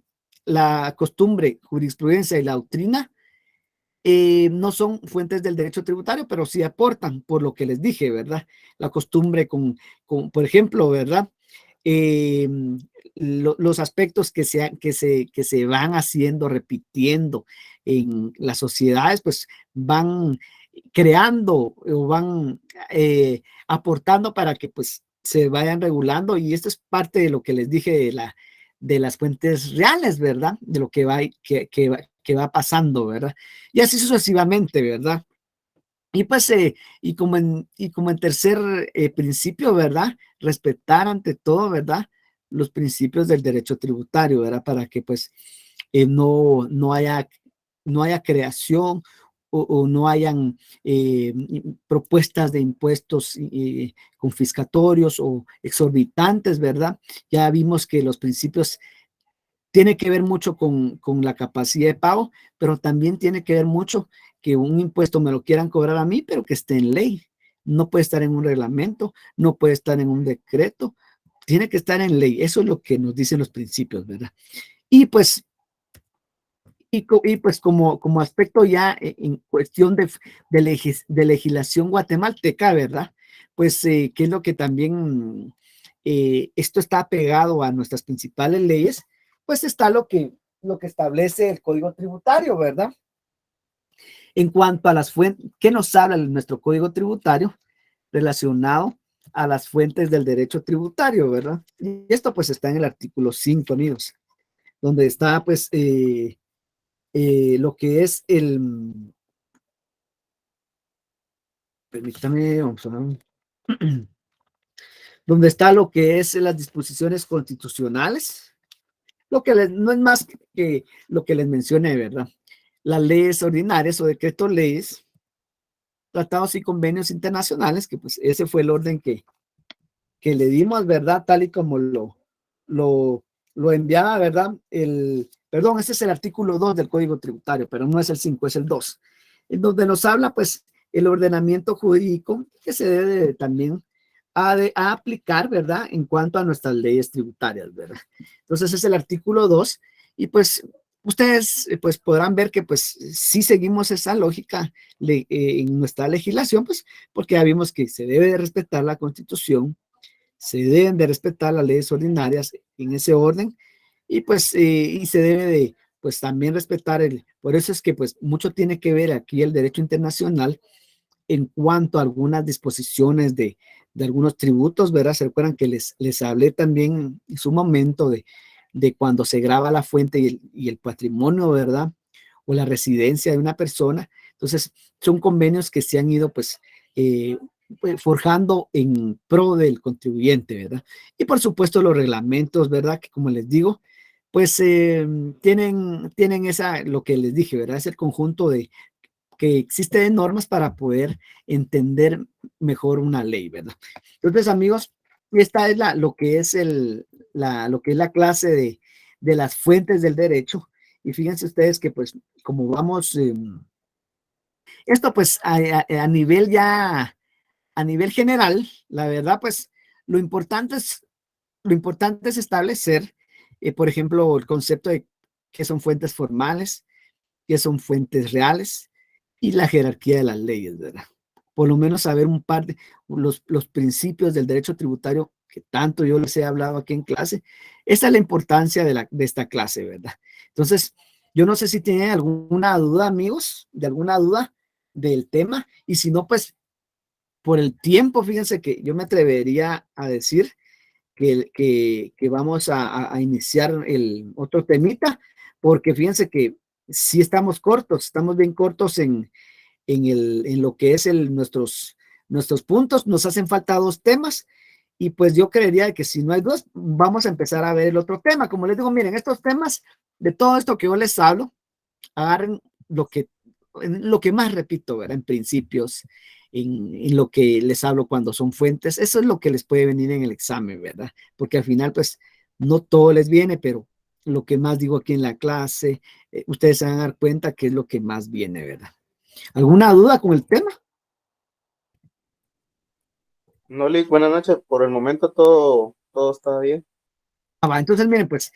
la costumbre, jurisprudencia y la doctrina no son fuentes del derecho tributario, pero sí aportan, por lo que les dije, ¿verdad? La costumbre por ejemplo, ¿verdad? Eh, los aspectos que se van haciendo, repitiendo en las sociedades, pues van creando o van aportando para que pues se vayan regulando, y esto es parte de lo que les dije de las fuentes reales, ¿verdad? De lo que va pasando, ¿verdad? Y así sucesivamente, ¿verdad? Y pues, y como en tercer principio, ¿verdad? Respetar ante todo, ¿verdad? Los principios del derecho tributario, ¿verdad? Para que pues no haya creación o no hayan propuestas de impuestos confiscatorios o exorbitantes, ¿verdad? Ya vimos que los principios tiene que ver mucho con la capacidad de pago, pero también tiene que ver mucho que un impuesto me lo quieran cobrar a mí, pero que esté en ley. No puede estar en un reglamento, no puede estar en un decreto, tiene que estar en ley. Eso es lo que nos dicen los principios, ¿verdad? Y pues, y pues como aspecto ya en cuestión de legislación guatemalteca, ¿verdad? Pues, ¿qué es lo que también esto está pegado a nuestras principales leyes? Pues está lo que establece el Código Tributario, ¿verdad? En cuanto a las fuentes, ¿qué nos habla nuestro Código Tributario relacionado a las fuentes del derecho tributario, ¿verdad? Y esto pues está en el artículo 5, amigos, donde está pues lo que es permítame, vamos a ver, donde está lo que es las disposiciones constitucionales, no es más que lo que les mencioné, ¿verdad? Las leyes ordinarias o decretos leyes, tratados y convenios internacionales, que pues ese fue el orden que le dimos, ¿verdad? Tal y como lo, lo enviaba, ¿verdad? Perdón, ese es el artículo 2 del Código Tributario, pero no es el 5, es el 2, en donde nos habla, pues, el ordenamiento jurídico que se debe también a aplicar, ¿verdad? En cuanto a nuestras leyes tributarias, ¿verdad? Entonces, es el artículo 2 y pues ustedes pues podrán ver que pues sí seguimos esa lógica en nuestra legislación, pues porque ya vimos que se debe de respetar la Constitución, se deben de respetar las leyes ordinarias en ese orden y pues y se debe de pues también respetar por eso es que pues mucho tiene que ver aquí el derecho internacional en cuanto a algunas disposiciones de algunos tributos, ¿verdad? Se recuerdan que les hablé también en su momento de cuando se graba la fuente y el patrimonio, ¿verdad? O la residencia de una persona. Entonces, son convenios que se han ido, pues forjando en pro del contribuyente, ¿verdad? Y por supuesto los reglamentos, ¿verdad? Que como les digo, pues tienen lo que les dije, ¿verdad? Es el conjunto que existe de normas para poder entender mejor una ley, ¿verdad? Entonces, amigos, esta es lo que es lo que es la clase de las fuentes del derecho. Y fíjense ustedes que pues como vamos, esto pues a nivel ya, a nivel general, la verdad pues lo importante es establecer, por ejemplo, el concepto de qué son fuentes formales, qué son fuentes reales y la jerarquía de las leyes, ¿verdad? Por lo menos saber un par de los principios del derecho tributario que tanto yo les he hablado aquí en clase. Esa es la importancia de esta clase, ¿verdad? Entonces, yo no sé si tienen alguna duda, amigos, de alguna duda del tema, y si no, pues por el tiempo, fíjense que yo me atrevería a decir que vamos a iniciar el otro temita, porque fíjense que si estamos cortos, estamos bien cortos en lo que es nuestros puntos, nos hacen falta 2 temas, y pues yo creería que si no hay dudas, vamos a empezar a ver el otro tema. Como les digo, miren, estos temas, de todo esto que yo les hablo, agarren lo que más repito, ¿verdad? En principios, en lo que les hablo cuando son fuentes, eso es lo que les puede venir en el examen, ¿verdad? Porque al final, pues, no todo les viene, pero lo que más digo aquí en la clase, ustedes se van a dar cuenta que es lo que más viene, ¿verdad? ¿Alguna duda con el tema? No, Lick, buenas noches. Por el momento todo está bien. Entonces, miren, pues,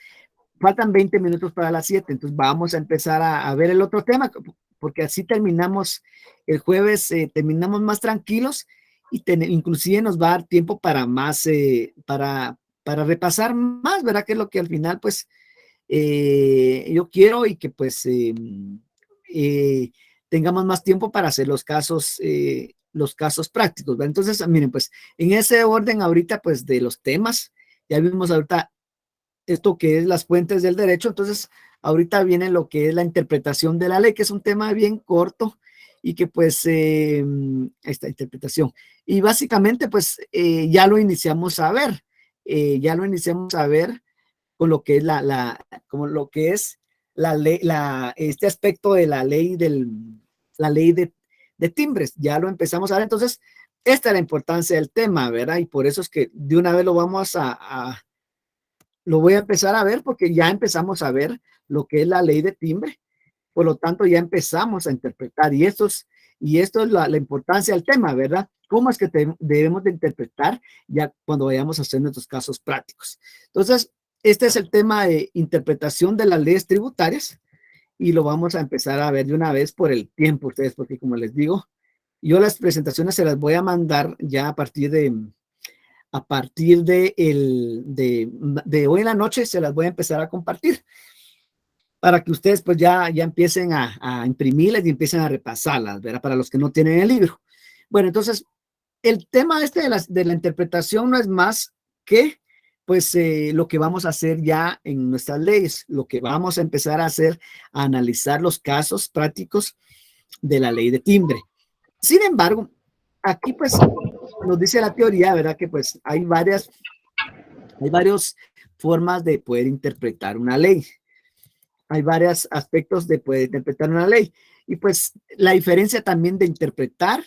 faltan 20 minutos para las 7, entonces vamos a empezar a ver el otro tema, porque así terminamos el jueves, terminamos más tranquilos y inclusive nos va a dar tiempo para más, para repasar más, ¿verdad? Que es lo que al final, pues, yo quiero y que pues eh, tengamos más tiempo para hacer los casos prácticos, ¿verdad? Entonces, miren, pues, en ese orden ahorita, pues, de los temas, ya vimos ahorita esto que es las fuentes del derecho. Entonces, ahorita viene lo que es la interpretación de la ley, que es un tema bien corto y que pues esta interpretación. Y básicamente pues ya lo iniciamos a ver, con lo que es como lo que es la ley, este aspecto de la ley de timbres, ya lo empezamos a ver. Entonces, esta es la importancia del tema, ¿verdad? Y por eso es que de una vez lo voy a empezar a ver, porque ya empezamos a ver lo que es la ley de timbre, por lo tanto ya empezamos a interpretar, y esto es la importancia del tema, ¿verdad? ¿Cómo es que debemos de interpretar ya cuando vayamos a hacer nuestros casos prácticos? Entonces, este es el tema de interpretación de las leyes tributarias, y lo vamos a empezar a ver de una vez por el tiempo, ustedes, porque como les digo, yo las presentaciones se las voy a mandar ya de hoy en la noche, se las voy a empezar a compartir para que ustedes pues ya empiecen a imprimirlas y empiecen a repasarlas, ¿verdad? Para los que no tienen el libro. Bueno, entonces, el tema este de la interpretación no es más que pues lo que vamos a hacer ya en nuestras leyes, lo que vamos a empezar a hacer, a analizar los casos prácticos de la ley de timbre. Sin embargo, aquí pues nos dice la teoría, ¿verdad? Que pues hay varias formas de poder interpretar una ley. Hay varios aspectos de poder interpretar una ley. Y pues la diferencia también de interpretar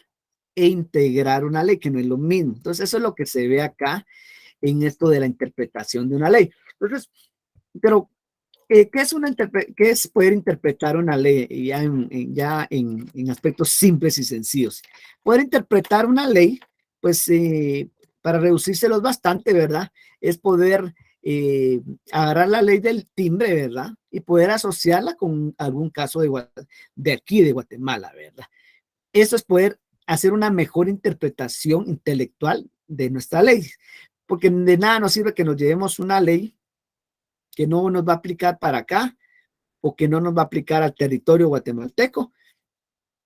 e integrar una ley, que no es lo mismo. entonces eso es lo que se ve acá en esto de la interpretación de una ley. Entonces, pero ¿qué es poder interpretar una ley en aspectos simples y sencillos? Poder interpretar una ley, pues para reducírselos bastante, ¿verdad? Es poder agarrar la ley del timbre, ¿verdad? Y poder asociarla con algún caso de aquí, de Guatemala, ¿verdad? Eso es poder hacer una mejor interpretación intelectual de nuestra ley, porque de nada nos sirve que nos llevemos una ley que no nos va a aplicar para acá o que no nos va a aplicar al territorio guatemalteco.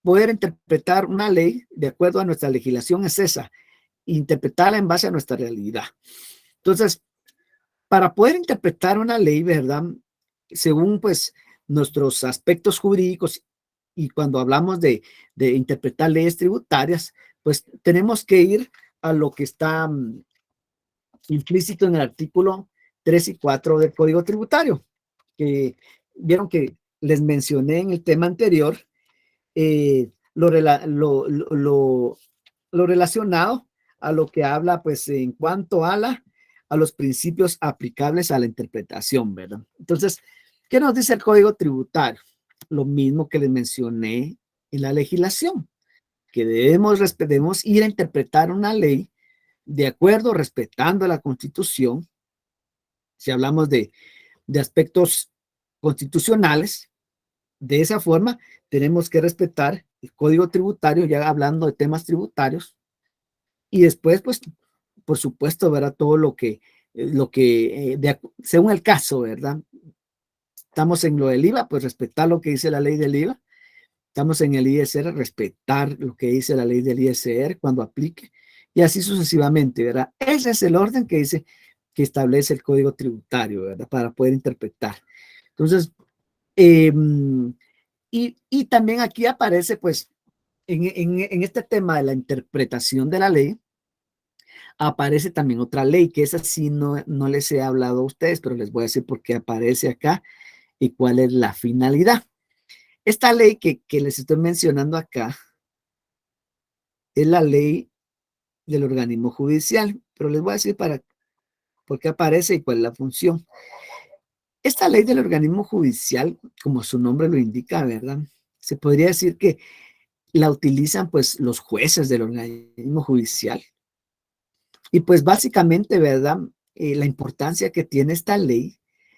Poder interpretar una ley de acuerdo a nuestra legislación es esa, interpretarla en base a nuestra realidad. Entonces, para poder interpretar una ley, ¿verdad? Según pues nuestros aspectos jurídicos y cuando hablamos de interpretar leyes tributarias, pues tenemos que ir a lo que está implícito en el artículo 3 y 4 del Código Tributario, que vieron que les mencioné en el tema anterior, lo relacionado a lo que habla pues en cuanto a los principios aplicables a la interpretación, ¿verdad? Entonces, ¿qué nos dice el Código Tributario? Lo mismo que les mencioné en la legislación, que debemos ir a interpretar una ley de acuerdo, respetando la Constitución. Si hablamos de aspectos constitucionales, de esa forma tenemos que respetar el Código Tributario, ya hablando de temas tributarios, y después, pues, por supuesto, verá todo lo que según el caso, ¿verdad? Estamos en lo del IVA, pues respetar lo que dice la ley del IVA. Estamos en el ISR, respetar lo que dice la ley del ISR cuando aplique, y así sucesivamente, ¿verdad? Ese es el orden que dice, que establece el Código Tributario, ¿verdad? Para poder interpretar. Entonces, y también aquí aparece, pues, en este tema de la interpretación de la ley, aparece también otra ley, que esa sí no les he hablado a ustedes, pero les voy a decir por qué aparece acá y cuál es la finalidad. Esta ley que les estoy mencionando acá es la ley del organismo judicial, pero les voy a decir por qué aparece y cuál es la función. Esta ley del organismo judicial, como su nombre lo indica, ¿verdad? Se podría decir que la utilizan pues los jueces del organismo judicial. Y pues básicamente, ¿verdad? La importancia que tiene esta ley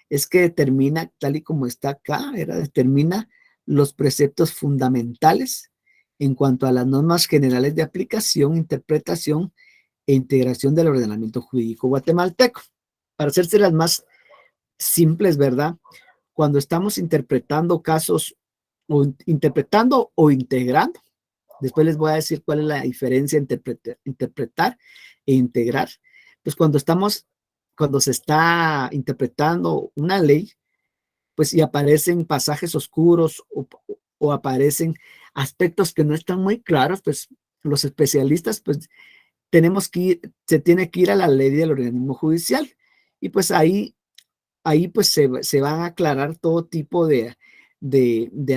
es que determina, tal y como está acá, ¿verdad? Determina los preceptos fundamentales en cuanto a las normas generales de aplicación, interpretación e integración del ordenamiento jurídico guatemalteco. Para hacerse las más simples, ¿verdad? Cuando estamos interpretando casos, o interpretando o integrando, después les voy a decir cuál es la diferencia entre interpretar e integrar. Pues cuando se está interpretando una ley, pues y aparecen pasajes oscuros o aparecen aspectos que no están muy claros, pues los especialistas, pues se tiene que ir a la ley del organismo judicial y pues ahí pues se van a aclarar todo tipo de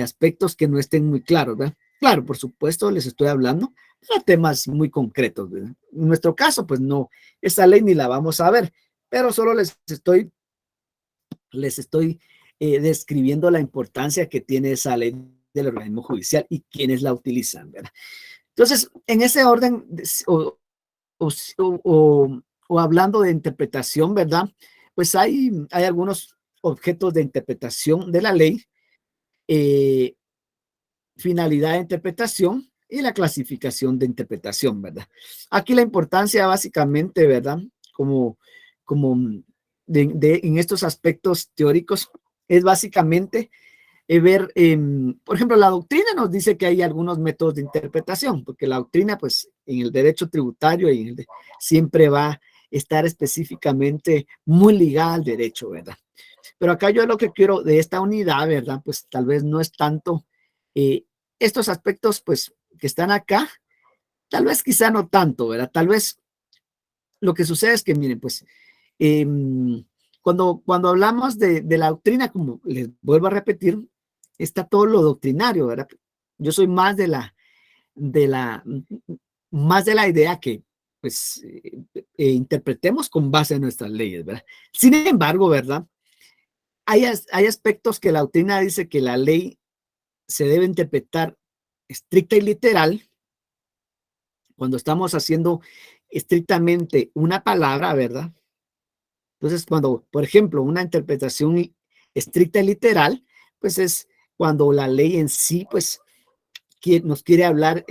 aspectos que no estén muy claros, ¿verdad? Claro, por supuesto, les estoy hablando de temas muy concretos, ¿verdad? En nuestro caso, pues no, esa ley ni la vamos a ver, pero solo les estoy describiendo la importancia que tiene esa ley del organismo judicial y quienes la utilizan, ¿verdad? Entonces, en ese orden, o hablando de interpretación, ¿verdad? Pues hay algunos objetos de interpretación de la ley, finalidad de interpretación y la clasificación de interpretación, ¿verdad? Aquí la importancia básicamente, ¿verdad? Como en estos aspectos teóricos es básicamente ver, por ejemplo, la doctrina nos dice que hay algunos métodos de interpretación, porque la doctrina, pues, en el derecho tributario siempre va a estar específicamente muy ligada al derecho, ¿verdad? Pero acá yo lo que quiero de esta unidad, ¿verdad? Pues tal vez no es tanto estos aspectos, pues, que están acá, tal vez quizá no tanto, ¿verdad? Tal vez lo que sucede es que, miren, pues, cuando hablamos de la doctrina, como les vuelvo a repetir, está todo lo doctrinario, ¿verdad? Yo soy más de la idea que, pues, interpretemos con base en nuestras leyes, ¿verdad? Sin embargo, ¿verdad? Hay aspectos que la doctrina dice que la ley se debe interpretar estricta y literal cuando estamos haciendo estrictamente una palabra, ¿verdad? Entonces, cuando, por ejemplo, una interpretación estricta y literal, pues es cuando la ley en sí, pues, nos quiere hablar,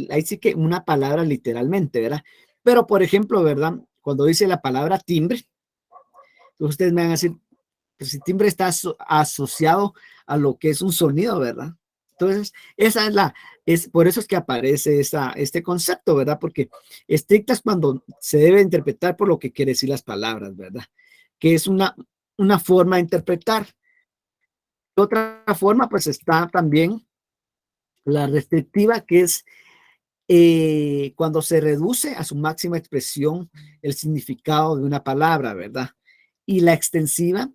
ahí sí que una palabra literalmente, ¿verdad? Pero, por ejemplo, ¿verdad? Cuando dice la palabra timbre, ustedes me van a decir, pues si timbre está asociado a lo que es un sonido, ¿verdad? Entonces, es por eso es que aparece este concepto, ¿verdad? Porque estricta es cuando se debe interpretar por lo que quiere decir las palabras, ¿verdad? Que es una forma de interpretar. Otra forma, pues está también la restrictiva, que es cuando se reduce a su máxima expresión el significado de una palabra, ¿verdad? Y la extensiva,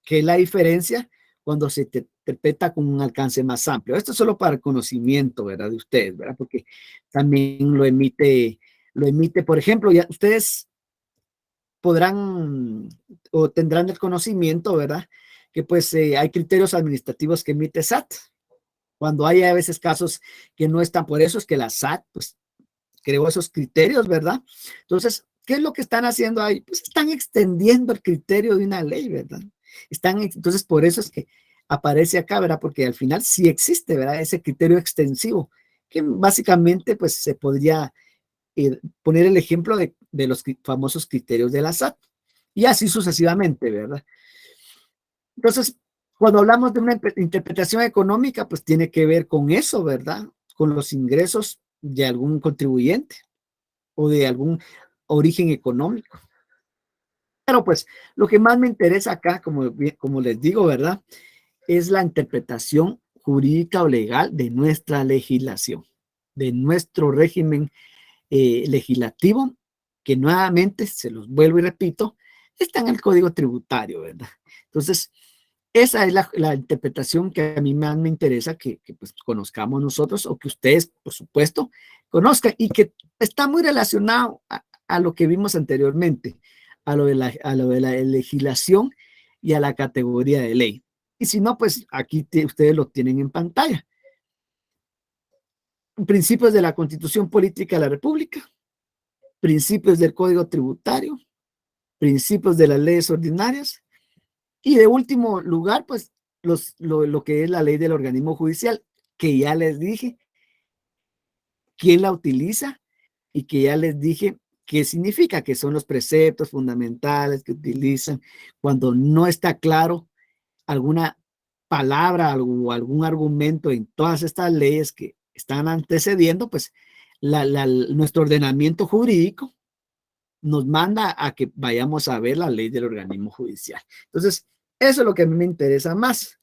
que es la diferencia cuando se interpreta con un alcance más amplio. Esto es solo para el conocimiento, ¿verdad? De ustedes, ¿verdad? Porque también lo emite, por ejemplo, ya ustedes podrán o tendrán el conocimiento, ¿verdad? Que pues hay criterios administrativos que emite SAT. Cuando hay a veces casos que no están, por eso es que la SAT pues creó esos criterios, ¿verdad? Entonces, ¿qué es lo que están haciendo ahí? Pues están extendiendo el criterio de una ley, ¿verdad? Entonces, por eso es que aparece acá, ¿verdad? Porque al final sí existe, ¿verdad? Ese criterio extensivo, que básicamente pues se podría poner el ejemplo de los famosos criterios de la SAT y así sucesivamente, ¿verdad? Entonces, cuando hablamos de una interpretación económica, pues tiene que ver con eso, ¿verdad? Con los ingresos de algún contribuyente o de algún origen económico. Pero pues lo que más me interesa acá, como les digo, ¿verdad? Es la interpretación jurídica o legal de nuestra legislación, de nuestro régimen legislativo, que nuevamente, se los vuelvo y repito, está en el Código Tributario, ¿verdad? Entonces, esa es la interpretación que a mí más me interesa que pues, conozcamos nosotros o que ustedes, por supuesto, conozcan y que está muy relacionado a lo que vimos anteriormente, a lo de la legislación y a la categoría de ley. Y si no, pues aquí ustedes lo tienen en pantalla. Principios de la Constitución Política de la República, principios del Código Tributario, principios de las leyes ordinarias y de último lugar, pues lo que es la ley del organismo judicial, que ya les dije quién la utiliza y que ya les dije qué significa, que son los preceptos fundamentales que utilizan cuando no está claro alguna palabra o algún argumento en todas estas leyes que están antecediendo, pues nuestro ordenamiento jurídico nos manda a que vayamos a ver la ley del organismo judicial. Entonces, eso es lo que a mí me interesa más.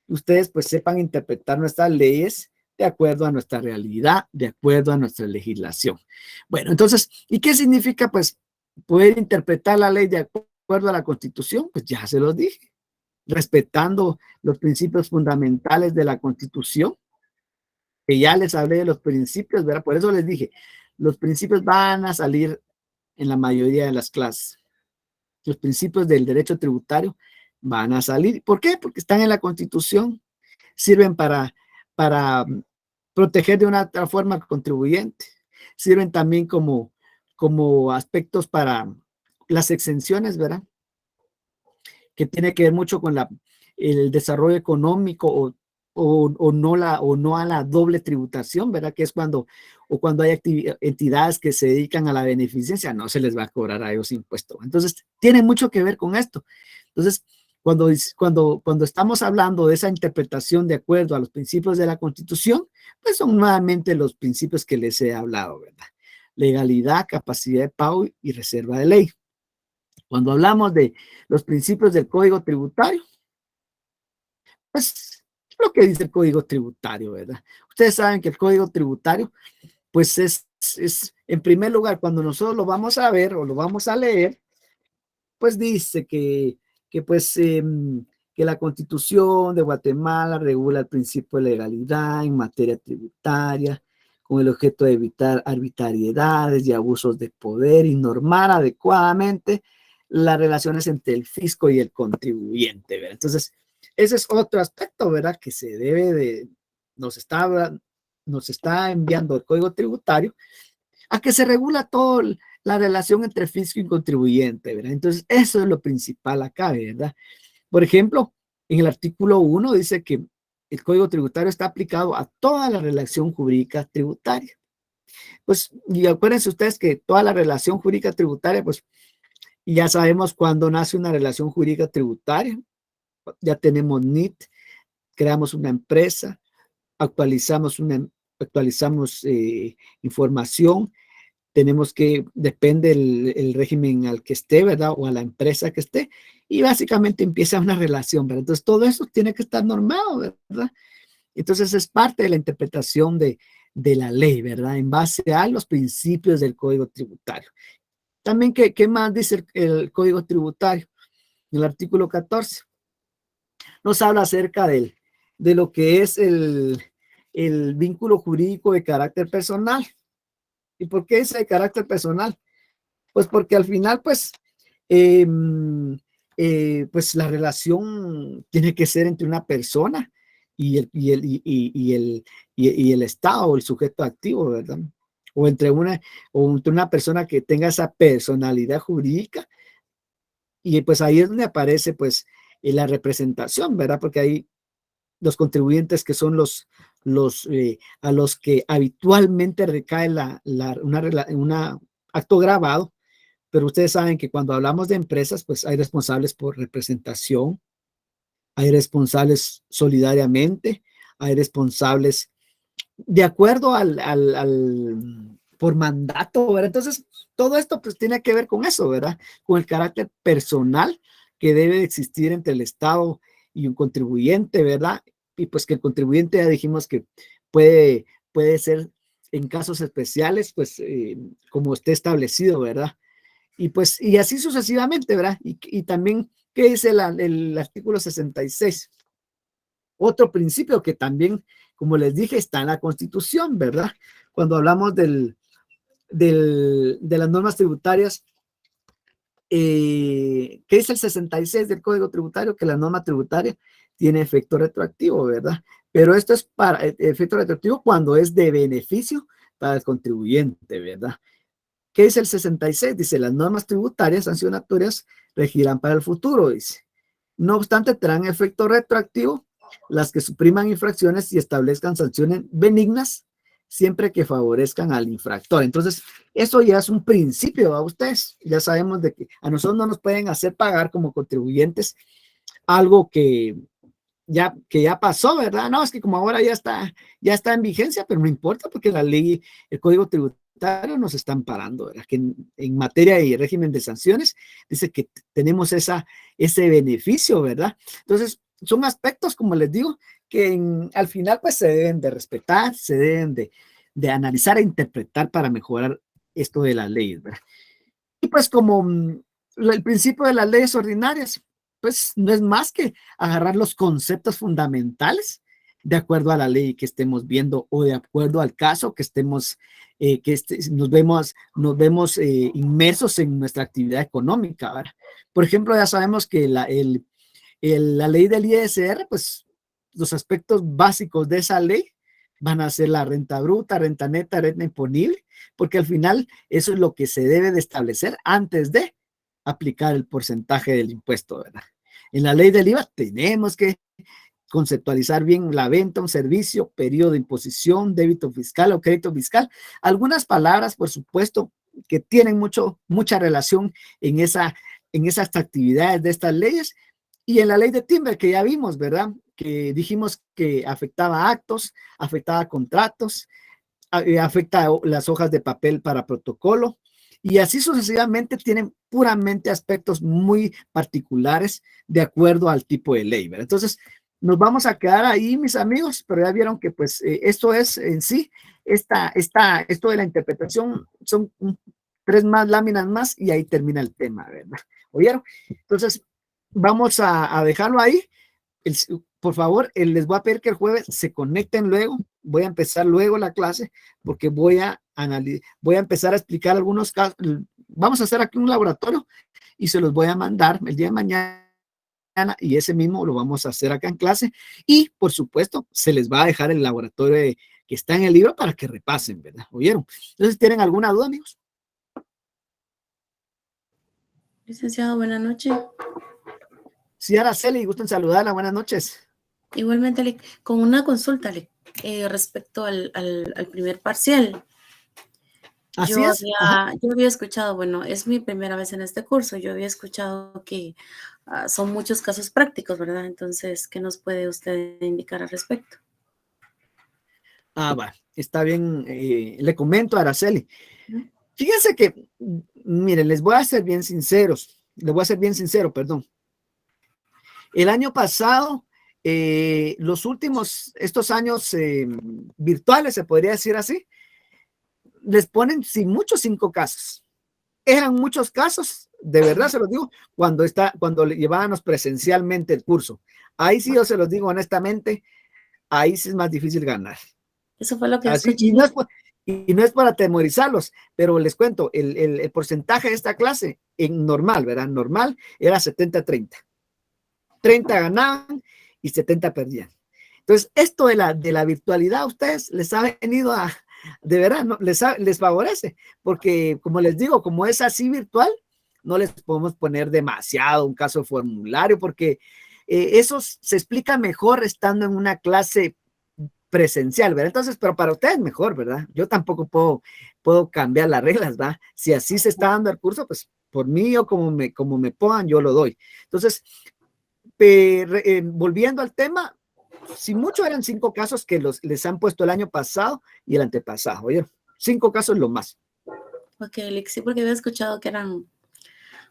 Ustedes pues sepan interpretar nuestras leyes de acuerdo a nuestra realidad, de acuerdo a nuestra legislación. Bueno, entonces, ¿y qué significa pues poder interpretar la ley de acuerdo a la Constitución? Pues ya se los dije, respetando los principios fundamentales de la Constitución, que ya les hablé de los principios, ¿verdad? Por eso les dije, los principios van a salir en la mayoría de las clases. Los principios del derecho tributario van a salir. ¿Por qué? Porque están en la Constitución, sirven para proteger de una otra forma al contribuyente, sirven también como aspectos para las exenciones, ¿verdad? Que tiene que ver mucho con el desarrollo económico o no a la doble tributación, ¿verdad? Que es cuando hay entidades que se dedican a la beneficencia, no se les va a cobrar a ellos impuestos. Entonces, tiene mucho que ver con esto. Entonces, cuando estamos hablando de esa interpretación de acuerdo a los principios de la Constitución, pues son nuevamente los principios que les he hablado, ¿verdad? Legalidad, capacidad de pago y reserva de ley. Cuando hablamos de los principios del Código Tributario, pues lo que dice el Código Tributario, ¿verdad? Ustedes saben que el Código Tributario, pues es en primer lugar, cuando nosotros lo vamos a ver o lo vamos a leer, pues dice que la Constitución de Guatemala regula el principio de legalidad en materia tributaria, con el objeto de evitar arbitrariedades y abusos de poder y normar adecuadamente las relaciones entre el fisco y el contribuyente, ¿verdad? Entonces, ese es otro aspecto, ¿verdad? Que nos está enviando el Código Tributario a que se regula toda la relación entre fisco y contribuyente, ¿verdad? Entonces, eso es lo principal acá, ¿verdad? Por ejemplo, en el artículo 1 dice que el Código Tributario está aplicado a toda la relación jurídica tributaria. Pues, y acuérdense ustedes que toda la relación jurídica tributaria, pues, ya sabemos cuándo nace una relación jurídica tributaria. Ya tenemos NIT, creamos una empresa, actualizamos información, tenemos que, depende el régimen al que esté, ¿verdad? O a la empresa que esté, y básicamente empieza una relación, ¿verdad? Entonces todo eso tiene que estar normado, ¿verdad? Entonces es parte de la interpretación de la ley, ¿verdad? En base a los principios del Código Tributario. También, ¿qué más dice el Código Tributario? En el artículo 14 nos habla acerca de lo que es el vínculo jurídico de carácter personal. ¿Y por qué es de carácter personal? Pues porque al final, pues, eh, pues la relación tiene que ser entre una persona y el Estado o el sujeto activo, ¿verdad? O entre una persona que tenga esa personalidad jurídica, y pues ahí es donde aparece pues la representación, ¿verdad? Porque ahí los contribuyentes que son a los que habitualmente recae un acto grabado, pero ustedes saben que cuando hablamos de empresas, pues hay responsables por representación, hay responsables solidariamente, hay responsables de acuerdo por mandato, ¿verdad? Entonces, todo esto pues tiene que ver con eso, ¿verdad? Con el carácter personal que debe existir entre el Estado y un contribuyente, ¿verdad? Y pues que el contribuyente ya dijimos que puede ser en casos especiales, pues como esté establecido, ¿verdad? Y pues, y así sucesivamente, ¿verdad? Y también, ¿qué dice el artículo 66? Otro principio que también, como les dije, está en la Constitución, ¿verdad? Cuando hablamos de las normas tributarias, ¿qué dice el 66 del Código Tributario? Que la norma tributaria tiene efecto retroactivo, ¿verdad? Pero esto es para efecto retroactivo cuando es de beneficio para el contribuyente, ¿verdad? ¿Qué dice el 66? Dice, las normas tributarias sancionatorias regirán para el futuro, dice. No obstante, tendrán efecto retroactivo las que supriman infracciones y establezcan sanciones benignas siempre que favorezcan al infractor. Entonces, eso ya es un principio a ustedes. Ya sabemos de que a nosotros no nos pueden hacer pagar como contribuyentes algo que ya pasó, ¿verdad? No, es que como ahora ya está en vigencia, pero no importa porque la ley, el Código Tributario nos está amparando, ¿verdad? Que en materia de régimen de sanciones dice que tenemos ese beneficio, ¿verdad? Entonces, son aspectos, como les digo, que al final pues se deben de respetar, se deben de analizar e interpretar para mejorar esto de las leyes, ¿verdad? Y pues como el principio de las leyes ordinarias, pues no es más que agarrar los conceptos fundamentales de acuerdo a la ley que estemos viendo o de acuerdo al caso que estemos, nos vemos inmersos en nuestra actividad económica, ¿verdad? Por ejemplo, ya sabemos que la ley del ISR, pues los aspectos básicos de esa ley van a ser la renta bruta, renta neta, renta imponible, porque al final eso es lo que se debe de establecer antes de aplicar el porcentaje del impuesto, ¿verdad? En la ley del IVA tenemos que conceptualizar bien la venta, un servicio, periodo de imposición, débito fiscal o crédito fiscal. Algunas palabras, por supuesto, que tienen mucha relación en esas actividades de estas leyes. Y en la ley de timbre que ya vimos, ¿verdad? Que dijimos que afectaba actos, afectaba contratos, afecta las hojas de papel para protocolo, y así sucesivamente tienen puramente aspectos muy particulares de acuerdo al tipo de ley, ¿verdad? Entonces, nos vamos a quedar ahí, mis amigos, pero ya vieron que pues esto es en sí, esto de la interpretación son 3 más láminas más y ahí termina el tema, ¿verdad? ¿Oyeron? Entonces, vamos a dejarlo ahí. Por favor, les voy a pedir que el jueves se conecten luego. Voy a empezar luego la clase porque voy a empezar a explicar algunos casos. Vamos a hacer aquí un laboratorio y se los voy a mandar el día de mañana y ese mismo lo vamos a hacer acá en clase. Y por supuesto, se les va a dejar el laboratorio que está en el libro para que repasen, ¿verdad? ¿Oyeron? Entonces, ¿tienen alguna duda, amigos? Licenciado, buenas noches. Sí, Araceli, gustan saludarla. Buenas noches. Igualmente, con una consulta respecto al primer parcial. Así es. Yo había escuchado, bueno, es mi primera vez en este curso, yo había escuchado que son muchos casos prácticos, ¿verdad? Entonces, ¿qué nos puede usted indicar al respecto? Va, está bien. Le comento a Araceli. Fíjense que, miren, les voy a ser bien sinceros. Les voy a ser bien sincero, perdón. El año pasado, estos años virtuales, se podría decir así, les ponen sin muchos 5 casos. Eran muchos casos, de verdad se los digo, cuando le llevábamos presencialmente el curso. Ahí sí yo se los digo honestamente, ahí sí es más difícil ganar. Eso fue lo que Así, escuché. y no es para atemorizarlos, pero les cuento, el porcentaje de esta clase en normal, ¿verdad? Normal era 70-30. 30 ganaban y 70 perdían. Entonces, esto de la virtualidad a ustedes les ha venido de verdad, no, les favorece, porque como les digo, como es así virtual, no les podemos poner demasiado un caso de formulario, porque eso se explica mejor estando en una clase presencial, ¿verdad? Entonces, pero para ustedes mejor, ¿verdad? Yo tampoco puedo cambiar las reglas, ¿verdad? Si así se está dando el curso, pues por mí o como me pongan, yo lo doy. Entonces, volviendo al tema, si mucho eran 5 casos que les han puesto el año pasado y el antepasado, oye, 5 casos lo más. Ok, sí, porque había escuchado que eran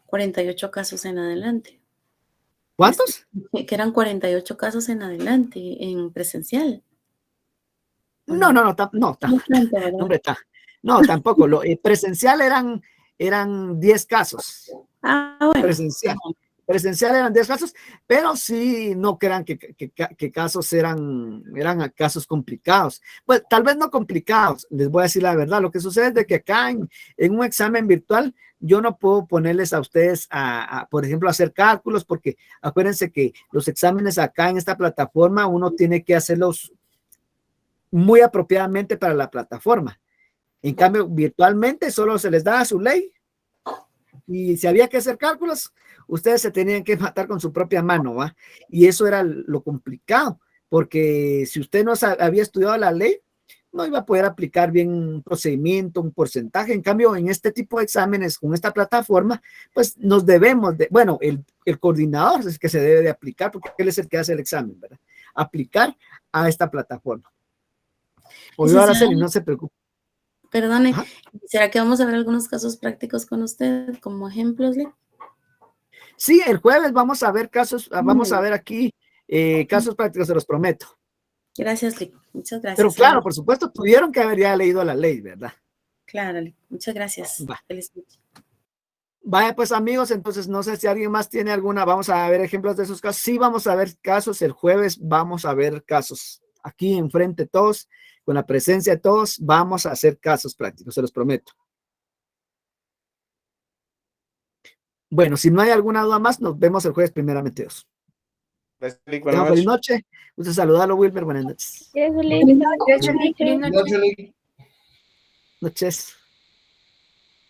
48 casos en adelante. ¿Cuántos? Que eran 48 casos en adelante en presencial. No, tampoco. Presencial eran 10 casos. Bueno. Presencial eran 10 casos, pero sí no crean que casos eran casos complicados. Pues tal vez no complicados, les voy a decir la verdad. Lo que sucede es de que acá en un examen virtual yo no puedo ponerles a ustedes por ejemplo, a hacer cálculos, porque acuérdense que los exámenes acá en esta plataforma uno tiene que hacerlos muy apropiadamente para la plataforma. En cambio, virtualmente solo se les da a su ley y si había que hacer cálculos, ustedes se tenían que matar con su propia mano, ¿va? Y eso era lo complicado, porque si usted no había estudiado la ley, no iba a poder aplicar bien un procedimiento, un porcentaje. En cambio, en este tipo de exámenes, con esta plataforma, pues nos debemos bueno, el coordinador es el que se debe de aplicar, porque él es el que hace el examen, ¿verdad? Aplicar a esta plataforma. O yo ahora no se preocupe. Perdone, ¿será que vamos a ver algunos casos prácticos con usted como ejemplos, Lee? Sí, el jueves vamos a ver casos, vamos a ver aquí casos prácticos, se los prometo. Gracias, Lee. Muchas gracias. Pero claro, por supuesto, tuvieron que haber ya leído la ley, ¿verdad? Claro, Lee. Muchas gracias. Feliz noche. Vaya pues amigos, entonces no sé si alguien más tiene alguna, vamos a ver ejemplos de esos casos. Sí, vamos a ver casos, el jueves vamos a ver casos. Aquí enfrente todos, con la presencia de todos, vamos a hacer casos prácticos, se los prometo. Bueno, si no hay alguna duda más, nos vemos el jueves primeramente Dios. Feliz noche. Gusto saludarlo, Wilber. Buenas noches. Buenas noches. Noches.